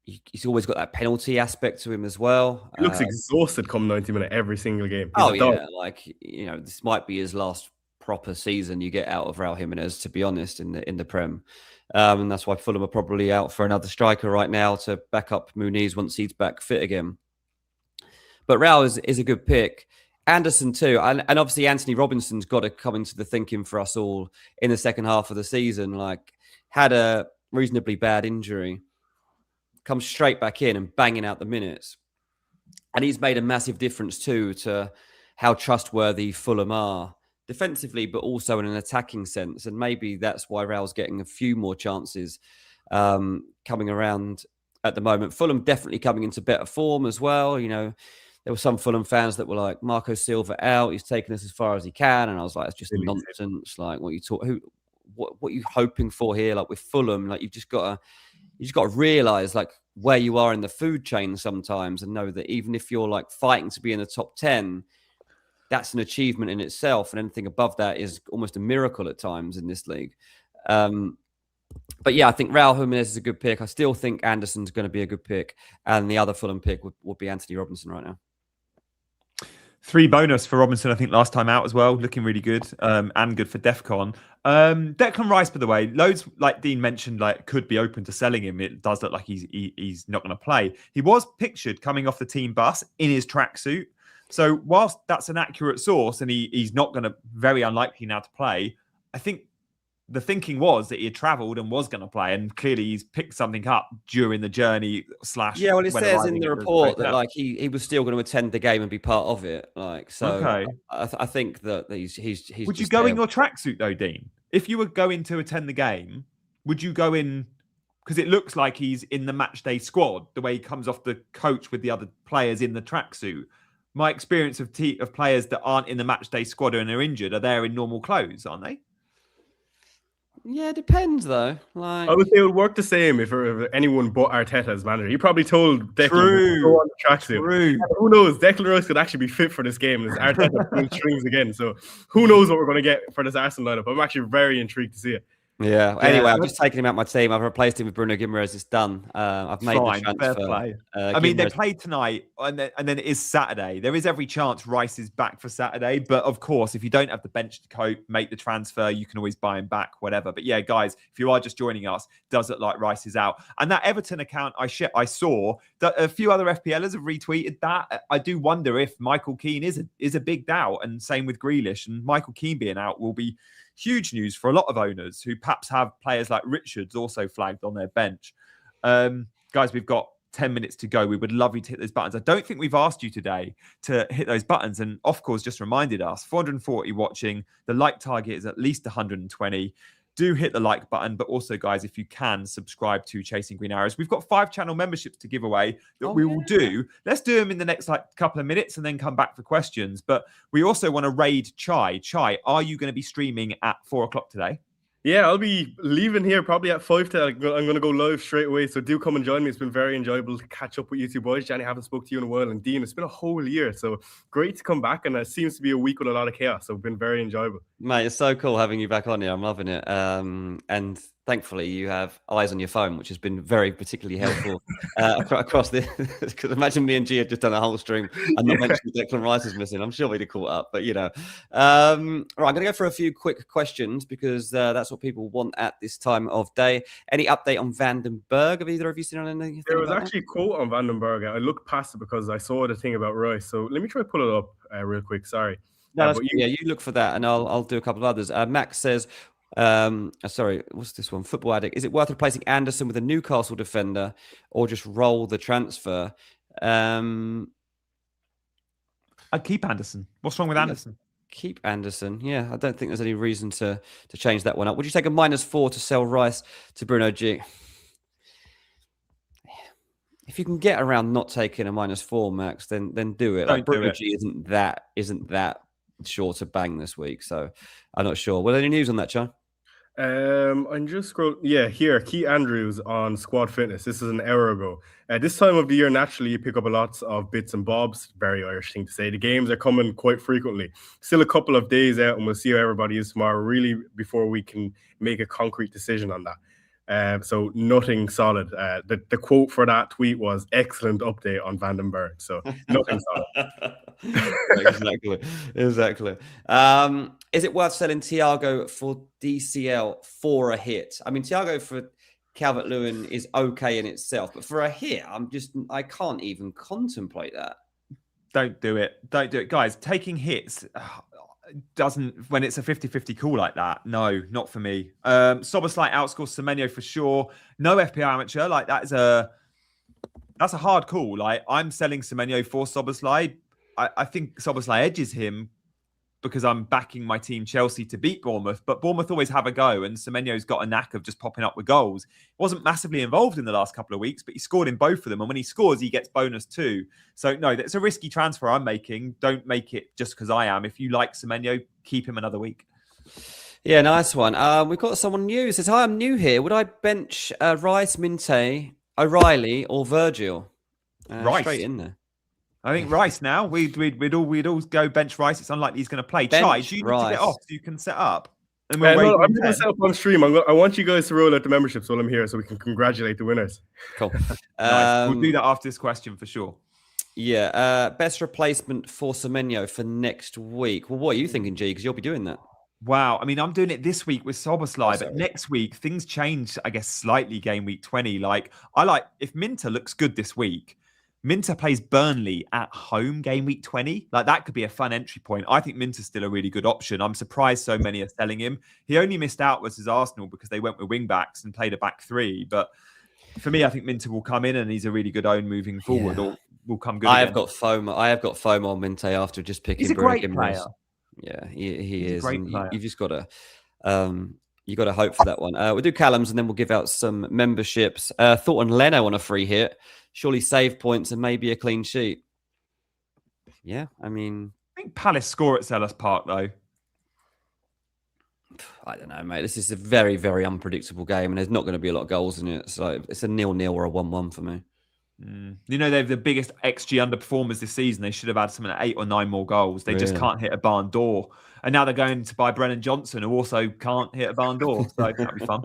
He's always got that penalty aspect to him as well. He looks exhausted come 90 minutes every single game. Like, you know, this might be his last proper season you get out of Raul Jimenez, to be honest, in the Prem. And that's why Fulham are probably out for another striker right now to back up Muniz once he's back fit again. But Raul is a good pick. Anderson too. And obviously Anthony Robinson's got to come into the thinking for us all in the second half of the season. Like, had a reasonably bad injury, comes straight back in and banging out the minutes. And he's made a massive difference too to how trustworthy Fulham are defensively, but also in an attacking sense. And maybe that's why Raul's getting a few more chances coming around at the moment. Fulham definitely coming into better form as well. You know, there were some Fulham fans that were like, Marco Silva out, he's taken us as far as he can. And I was like, it's just nonsense. Like, what are you hoping for here? Like, with Fulham, like, you've just got to realize like where you are in the food chain sometimes, and know that even if you're like fighting to be in the top 10, that's an achievement in itself. And anything above that is almost a miracle at times in this league. But yeah, I think Raul Jimenez is a good pick. I still think Anderson's going to be a good pick. And the other Fulham pick would be Anthony Robinson right now. 3 bonus for Robinson, I think, last time out as well. Looking really good, and good for DEFCON. Declan Rice, by the way, loads, like Dean mentioned, like could be open to selling him. It does look like he's not going to play. He was pictured coming off the team bus in his tracksuit. So whilst that's an accurate source and he's not going to, very unlikely now to play, I think the thinking was that he had travelled and was going to play, and clearly he's picked something up during the journey / Yeah, well, it says in the report that like he was still going to attend the game and be part of it. Like, so okay. I think that he's Would you go in your tracksuit though, Dean? If you were going to attend the game, would you go in? Because it looks like he's in the match day squad. The way he comes off the coach with the other players in the tracksuit. My experience of players that aren't in the match day squad and are injured are there in normal clothes, aren't they? Yeah, it depends though. Like, I would say it would work the same if anyone but Arteta as manager. He probably told Declan to go on the tracksuit. Who knows? Declan Rice could actually be fit for this game. As Arteta strings again, so who knows what we're going to get for this Arsenal lineup? I'm actually very intrigued to see it. Yeah. Anyway, I've just taken him out my team. I've replaced him with Bruno Guimaraes. It's done. I've made the transfer. Fair play. I mean, they played tonight, and then it is Saturday. There is every chance Rice is back for Saturday. But of course, if you don't have the bench to cope, make the transfer. You can always buy him back, whatever. But yeah, guys, if you are just joining us, does look like Rice is out. And that Everton account I saw that a few other FPLers have retweeted that. I do wonder if Michael Keane is a big doubt, and same with Grealish. And Michael Keane being out will be huge news for a lot of owners who perhaps have players like Richards also flagged on their bench. Guys, we've got 10 minutes to go. We would love you to hit those buttons. I don't think we've asked you today to hit those buttons. And of course, just reminded us, 440 watching. The like target is at least 120. Do hit the like button, but also, guys, if you can, subscribe to Chasing Green Arrows. We've got 5 channel memberships to give away that we will do. Let's do them in the next couple of minutes and then come back for questions. But we also want to raid Chai. Chai, are you going to be streaming at 4 o'clock today? Yeah, I'll be leaving here probably at 5 I'm going to go live straight away. So do come and join me. It's been very enjoyable to catch up with you two boys. Gianni, haven't spoke to you in a while. And Dean, it's been a whole year. So great to come back. And it seems to be a week with a lot of chaos. So it's been very enjoyable. Mate, it's so cool having you back on here. I'm loving it. And thankfully, you have eyes on your phone, which has been very particularly helpful across the. Because imagine me and G had just done a whole stream and not mentioned Declan Rice is missing. I'm sure we'd have caught up, but you know. All right, I'm going to go for a few quick questions because that's what people want at this time of day. Any update on Van den Berg? Have either of you seen on anything? There was actually a quote on Van den Berg. I looked past it because I saw the thing about Rice. So let me try to pull it up real quick. Sorry. No, you look for that, and I'll do a couple of others. Max says. Sorry, what's this one? Football Addict. Is it worth replacing Anderson with a Newcastle defender or just roll the transfer? I'd keep Anderson. What's wrong with Anderson? Keep Anderson. Yeah, I don't think there's any reason to change that one up. Would you take a -4 to sell Rice to Bruno G? If you can get around not taking a -4, Max, then do it. Like Bruno G isn't that sure to bang this week, so I'm not sure. Well, any news on that, John? I'm just scrolling. Yeah, here, Key Andrews on Squad Fitness. This is an hour ago. This time of the year, naturally, you pick up a lot of bits and bobs. Very Irish thing to say. The games are coming quite frequently. Still a couple of days out, and we'll see how everybody is tomorrow, really, before we can make a concrete decision on that. So nothing solid. The quote for that tweet was "excellent update on Van den Berg." So nothing solid. Exactly. Is it worth selling Thiago for DCL for a hit? I mean, Thiago for Calvert-Lewin is okay in itself, but for a hit, I can't even contemplate that. Don't do it, guys. Taking hits doesn't, when it's a 50-50 call like that. No, not for me. Szoboszlai outscores Semenyo for sure. No FPL amateur. Like that's a hard call. Like I'm selling Semenyo for Szoboszlai. I think Szoboszlai edges him because I'm backing my team Chelsea to beat Bournemouth, but Bournemouth always have a go, and Semenyo's got a knack of just popping up with goals. Wasn't massively involved in the last couple of weeks, but he scored in both of them, and when he scores, he gets bonus too. So no, that's a risky transfer I'm making. Don't make it just because I am. If you like Semenyo, keep him another week. Yeah, nice one. We've got someone new. It says, "Hi, I'm new here. Would I bench Rice, Minte, O'Reilly, or Virgil?" Rice straight in there. I think Rice now. We'd all go bench Rice. It's unlikely he's going to play. Bench Chai, do you need to get off so you can set up And we'll no, rate I'm going to set up on stream. I want you guys to roll out the memberships while I'm here so we can congratulate the winners. Cool. Nice. We'll do that after this question for sure. Yeah. Best replacement for Semenyo for next week. Well, what are you thinking, G? Because you'll be doing that. Wow. I mean, I'm doing it this week with Szoboszlai, but next week things change, I guess, slightly game week 20. If Minter looks good this week, Minter plays Burnley at home game week 20. That could be a fun entry point. I think Minter's still a really good option. I'm surprised so many are selling him. He only missed out versus Arsenal because they went with wing backs and played a back three. But for me, I think Minter will come in and he's a really good own moving forward, or will come good. I have got FOMO on Minter after just picking. He's a great player. Yeah, he is. A great player. You just got to you got to hope for that one. We'll do Callum's and then we'll give out some memberships. Thought on Leno on a free hit. Surely save points and maybe a clean sheet. Yeah, I mean... I think Palace score at Selhurst Park, though. I don't know, mate. This is a very, very unpredictable game and there's not going to be a lot of goals in it. So it's a 0-0 or a 1-1 for me. You know, they're the biggest XG underperformers this season. They should have had something like 8 or 9 more goals. They just can't hit a barn door. And now they're going to buy Brennan Johnson, who also can't hit a barn door. So that'll be fun.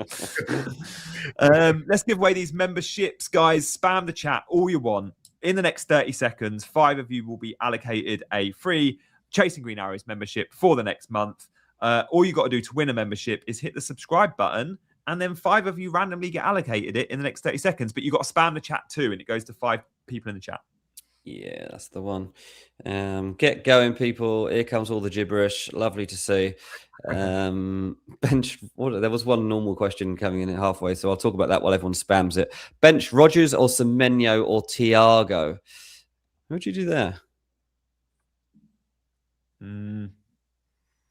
Let's give away these memberships, guys. Spam the chat all you want. In the next 30 seconds, 5 of you will be allocated a free Chasing Green Arrows membership for the next month. All you got to do to win a membership is hit the subscribe button. And then 5 of you randomly get allocated it in the next 30 seconds. But you've got to spam the chat too, and it goes to 5 people in the chat. Yeah, that's the one. Get going, people. Here comes all the gibberish. Lovely to see. Bench. There was one normal question coming in at halfway, so I'll talk about that while everyone spams it. Bench Rodgers or Semenyo or Thiago? Who would you do there?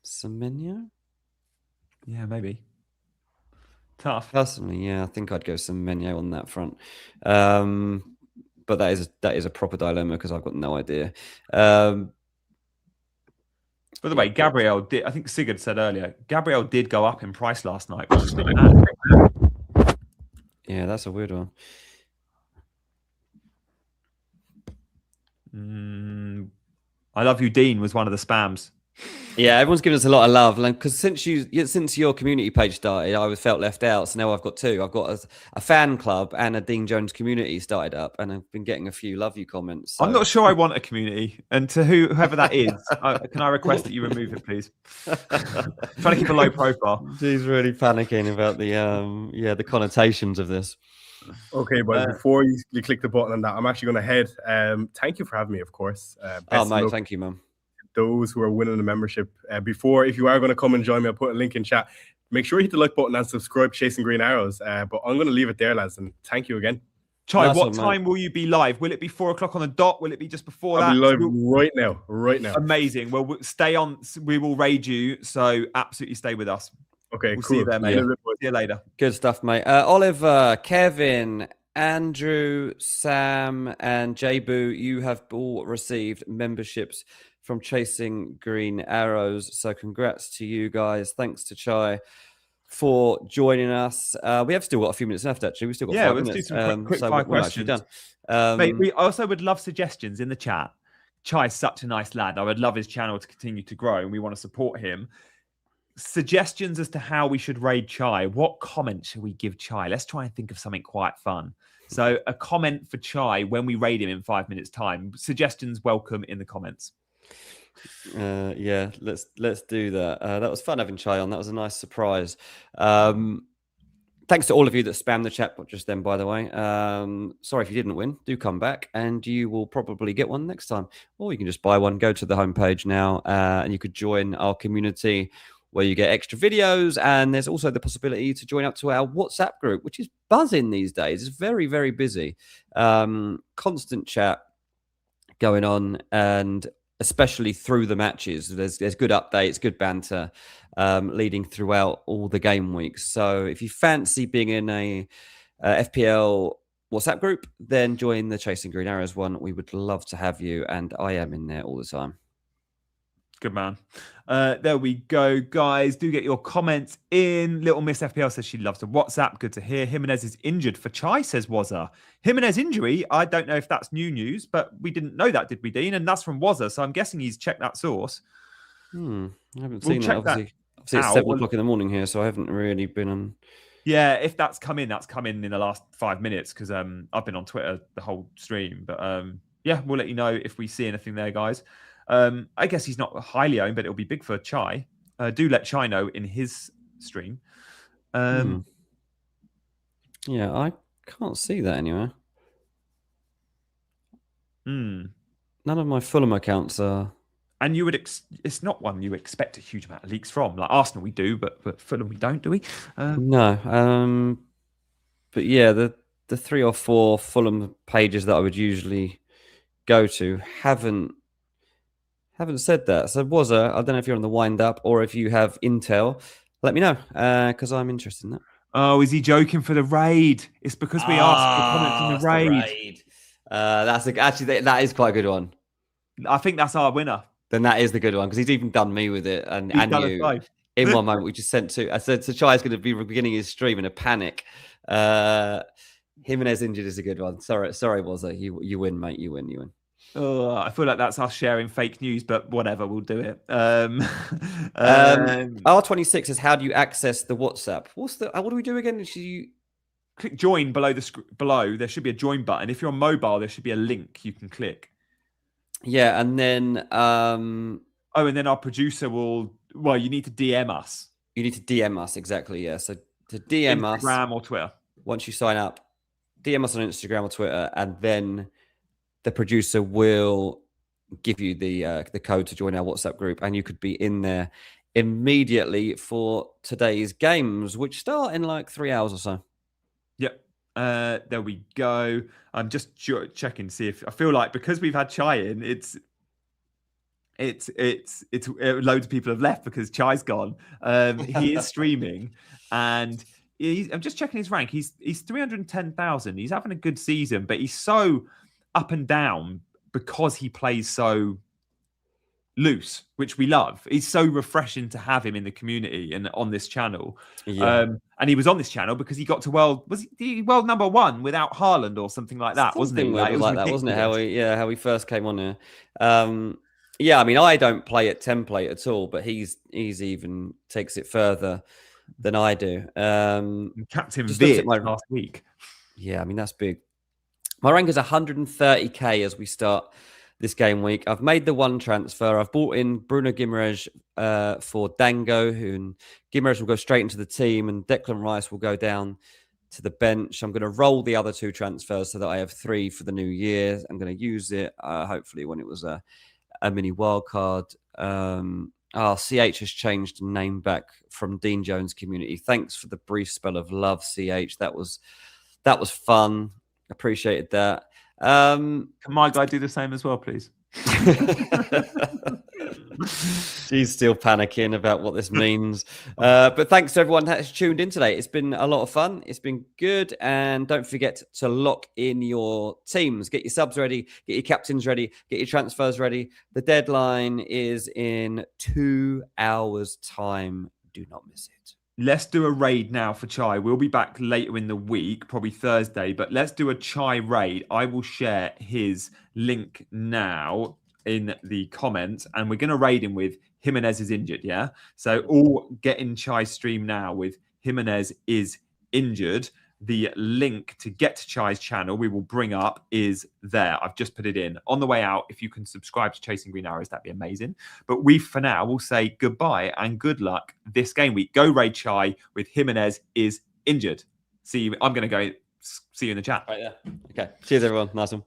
Semenyo? Yeah, maybe. Tough. Personally, yeah, I think I'd go Semenyo on that front. But that is a proper dilemma because I've got no idea. By the way, Gabriel did. I think Sigurd said earlier, Gabriel did go up in price last night, which is mad. Yeah, that's a weird one. I Love You, Dean was one of the spams. Yeah, everyone's giving us a lot of love, because since your community page started, I felt left out. So now I've got 2. I've got a fan club and a Dean Jones community started up, and I've been getting a few love you comments. So. I'm not sure I want a community, and to whoever that is, can I request that you remove it, please? Trying to keep a low profile. She's really panicking about the connotations of this. Okay, but before you click the button on that, I'm actually going to head. Thank you for having me, of course. Mate, thank you, man. Those who are winning the membership. If you are going to come and join me, I'll put a link in chat. Make sure you hit the like button and subscribe to Chasing Green Arrows. But I'm going to leave it there, lads, and thank you again. Chai, what time will you be live? Will it be 4 o'clock on the dot? Will it be just before that? I'll be live right now. Amazing. Well, we'll stay on. We will raid you, so absolutely stay with us. Okay, we'll cool. See you there, mate. Yeah. See you later. Good stuff, mate. Oliver, Kevin, Andrew, Sam, and J-Boo, you have all received memberships from Chasing Green Arrows. So congrats to you guys. Thanks to Chai for joining us. We have still got a few minutes left, actually. We've still got 5 minutes. Let's do some quick so 5 we're questions. actually done. Mate, we also would love suggestions in the chat. Chai's such a nice lad. I would love his channel to continue to grow, and we want to support him. Suggestions as to how we should raid Chai. What comment should we give Chai? Let's try and think of something quite fun. So a comment for Chai when we raid him in 5 minutes' time. Suggestions welcome in the comments. Yeah, let's do that. That was fun having Chai on. That was a nice surprise. Thanks to all of you that spammed the chat bot just then, by the way. Sorry if you didn't win. Do come back and you will probably get one next time. Or you can just buy one. Go to the homepage now and you could join our community where you get extra videos. And there's also the possibility to join up to our WhatsApp group, which is buzzing these days. It's very, very busy. Constant chat going on, and especially through the matches. There's good updates, good banter leading throughout all the game weeks. So if you fancy being in a FPL WhatsApp group, then join the Chasing Green Arrows one. We would love to have you, and I am in there all the time. Good man. There we go, guys. Do get your comments in. Little Miss FPL says she loves the WhatsApp. Good to hear. Jimenez is injured for Chai, says Wazza. Jimenez injury, I don't know if that's new news, but we didn't know that, did we, Dean? And that's from Wazza, so I'm guessing he's checked that source. I haven't seen that. Obviously See, it's 7 o'clock in the morning here, so I haven't really been on. Yeah, if that's come in in the last 5 minutes because I've been on Twitter the whole stream. But yeah, we'll let you know if we see anything there, guys. I guess he's not highly owned, but it'll be big for Chai. Do let Chai know in his stream. Yeah, I can't see that anywhere. None of my Fulham accounts are. And you would it's not one you expect a huge amount of leaks from. Like Arsenal, we do, but Fulham, we don't, do we? No. But yeah, the 3 or 4 Fulham pages that I would usually go to haven't said that. So I don't know if you're on the wind up or if you have intel. Let me know because I'm interested in that. Oh, is he joking for the raid? It's because we asked for comments on the raid. Actually that is quite a good one. I think that's our winner. Then that is the good one because he's even done me with it and you. In one moment, we just sent to. I said, "So Chai's going to be beginning his stream in a panic." Jimenez injured is a good one. Sorry, Wazza. You win, mate. You win. Oh, I feel like that's us sharing fake news, but whatever, we'll do it. R26 says, "How do you access the WhatsApp? What do we do again? Should you click join below below? There should be a join button. If you're on mobile, there should be a link you can click. Yeah, and then and then our producer will. Well, you need to DM us. You need to DM us, exactly, yeah. So to DM us... Instagram or Twitter. Once you sign up, DM us on Instagram or Twitter, and then the producer will give you the code to join our WhatsApp group, and you could be in there immediately for today's games, which start in like 3 hours or so. Yep. There we go. I'm just checking to see if... I feel like because we've had Chai in, it's loads of people have left because Chai's gone. He is streaming, and I'm just checking his rank. He's 310,000. He's having a good season, but he's so up and down because he plays so loose, which we love. It's so refreshing to have him in the community and on this channel. Yeah. And he was on this channel because he got to world number 1 without Haaland or something like that, wasn't it? Like, it was like that, wasn't it? How he first came on here. Yeah, I mean, I don't play at template at all, but he's even takes it further than I do. Captain Vid last week. Yeah, I mean, that's big. My rank is 130k as we start this game week. I've made the 1 transfer. I've bought in Bruno Guimaraes for Dango, and Guimaraes will go straight into the team, and Declan Rice will go down to the bench. I'm going to roll the other 2 transfers so that I have 3 for the new year. I'm going to use it, hopefully, when it was a mini wildcard. CH has changed name back from Dean Jones community. Thanks for the brief spell of love, CH. That was fun. Appreciated that. Can my guy do the same as well, please? She's still panicking about what this means. But thanks to everyone that has tuned in today. It's been a lot of fun. It's been good. And don't forget to lock in your teams. Get your subs ready. Get your captains ready. Get your transfers ready. The deadline is in 2 hours' time. Do not miss it. Let's do a raid now for Chai. We'll be back later in the week, probably Thursday. But let's do a Chai raid. I will share his link now in the comments, and we're going to raid him with Jimenez is injured, yeah? So all get in Chai's stream now with Jimenez is injured. The link to get to Chai's channel we will bring up is there. I've just put it in. On the way out, if you can subscribe to Chasing Green Arrows, that'd be amazing. But we, for now, will say goodbye and good luck this game week. Go raid Chai with Jimenez is injured. See you. I'm going to go see you in the chat. Right there. Okay. Cheers, everyone. Nice one.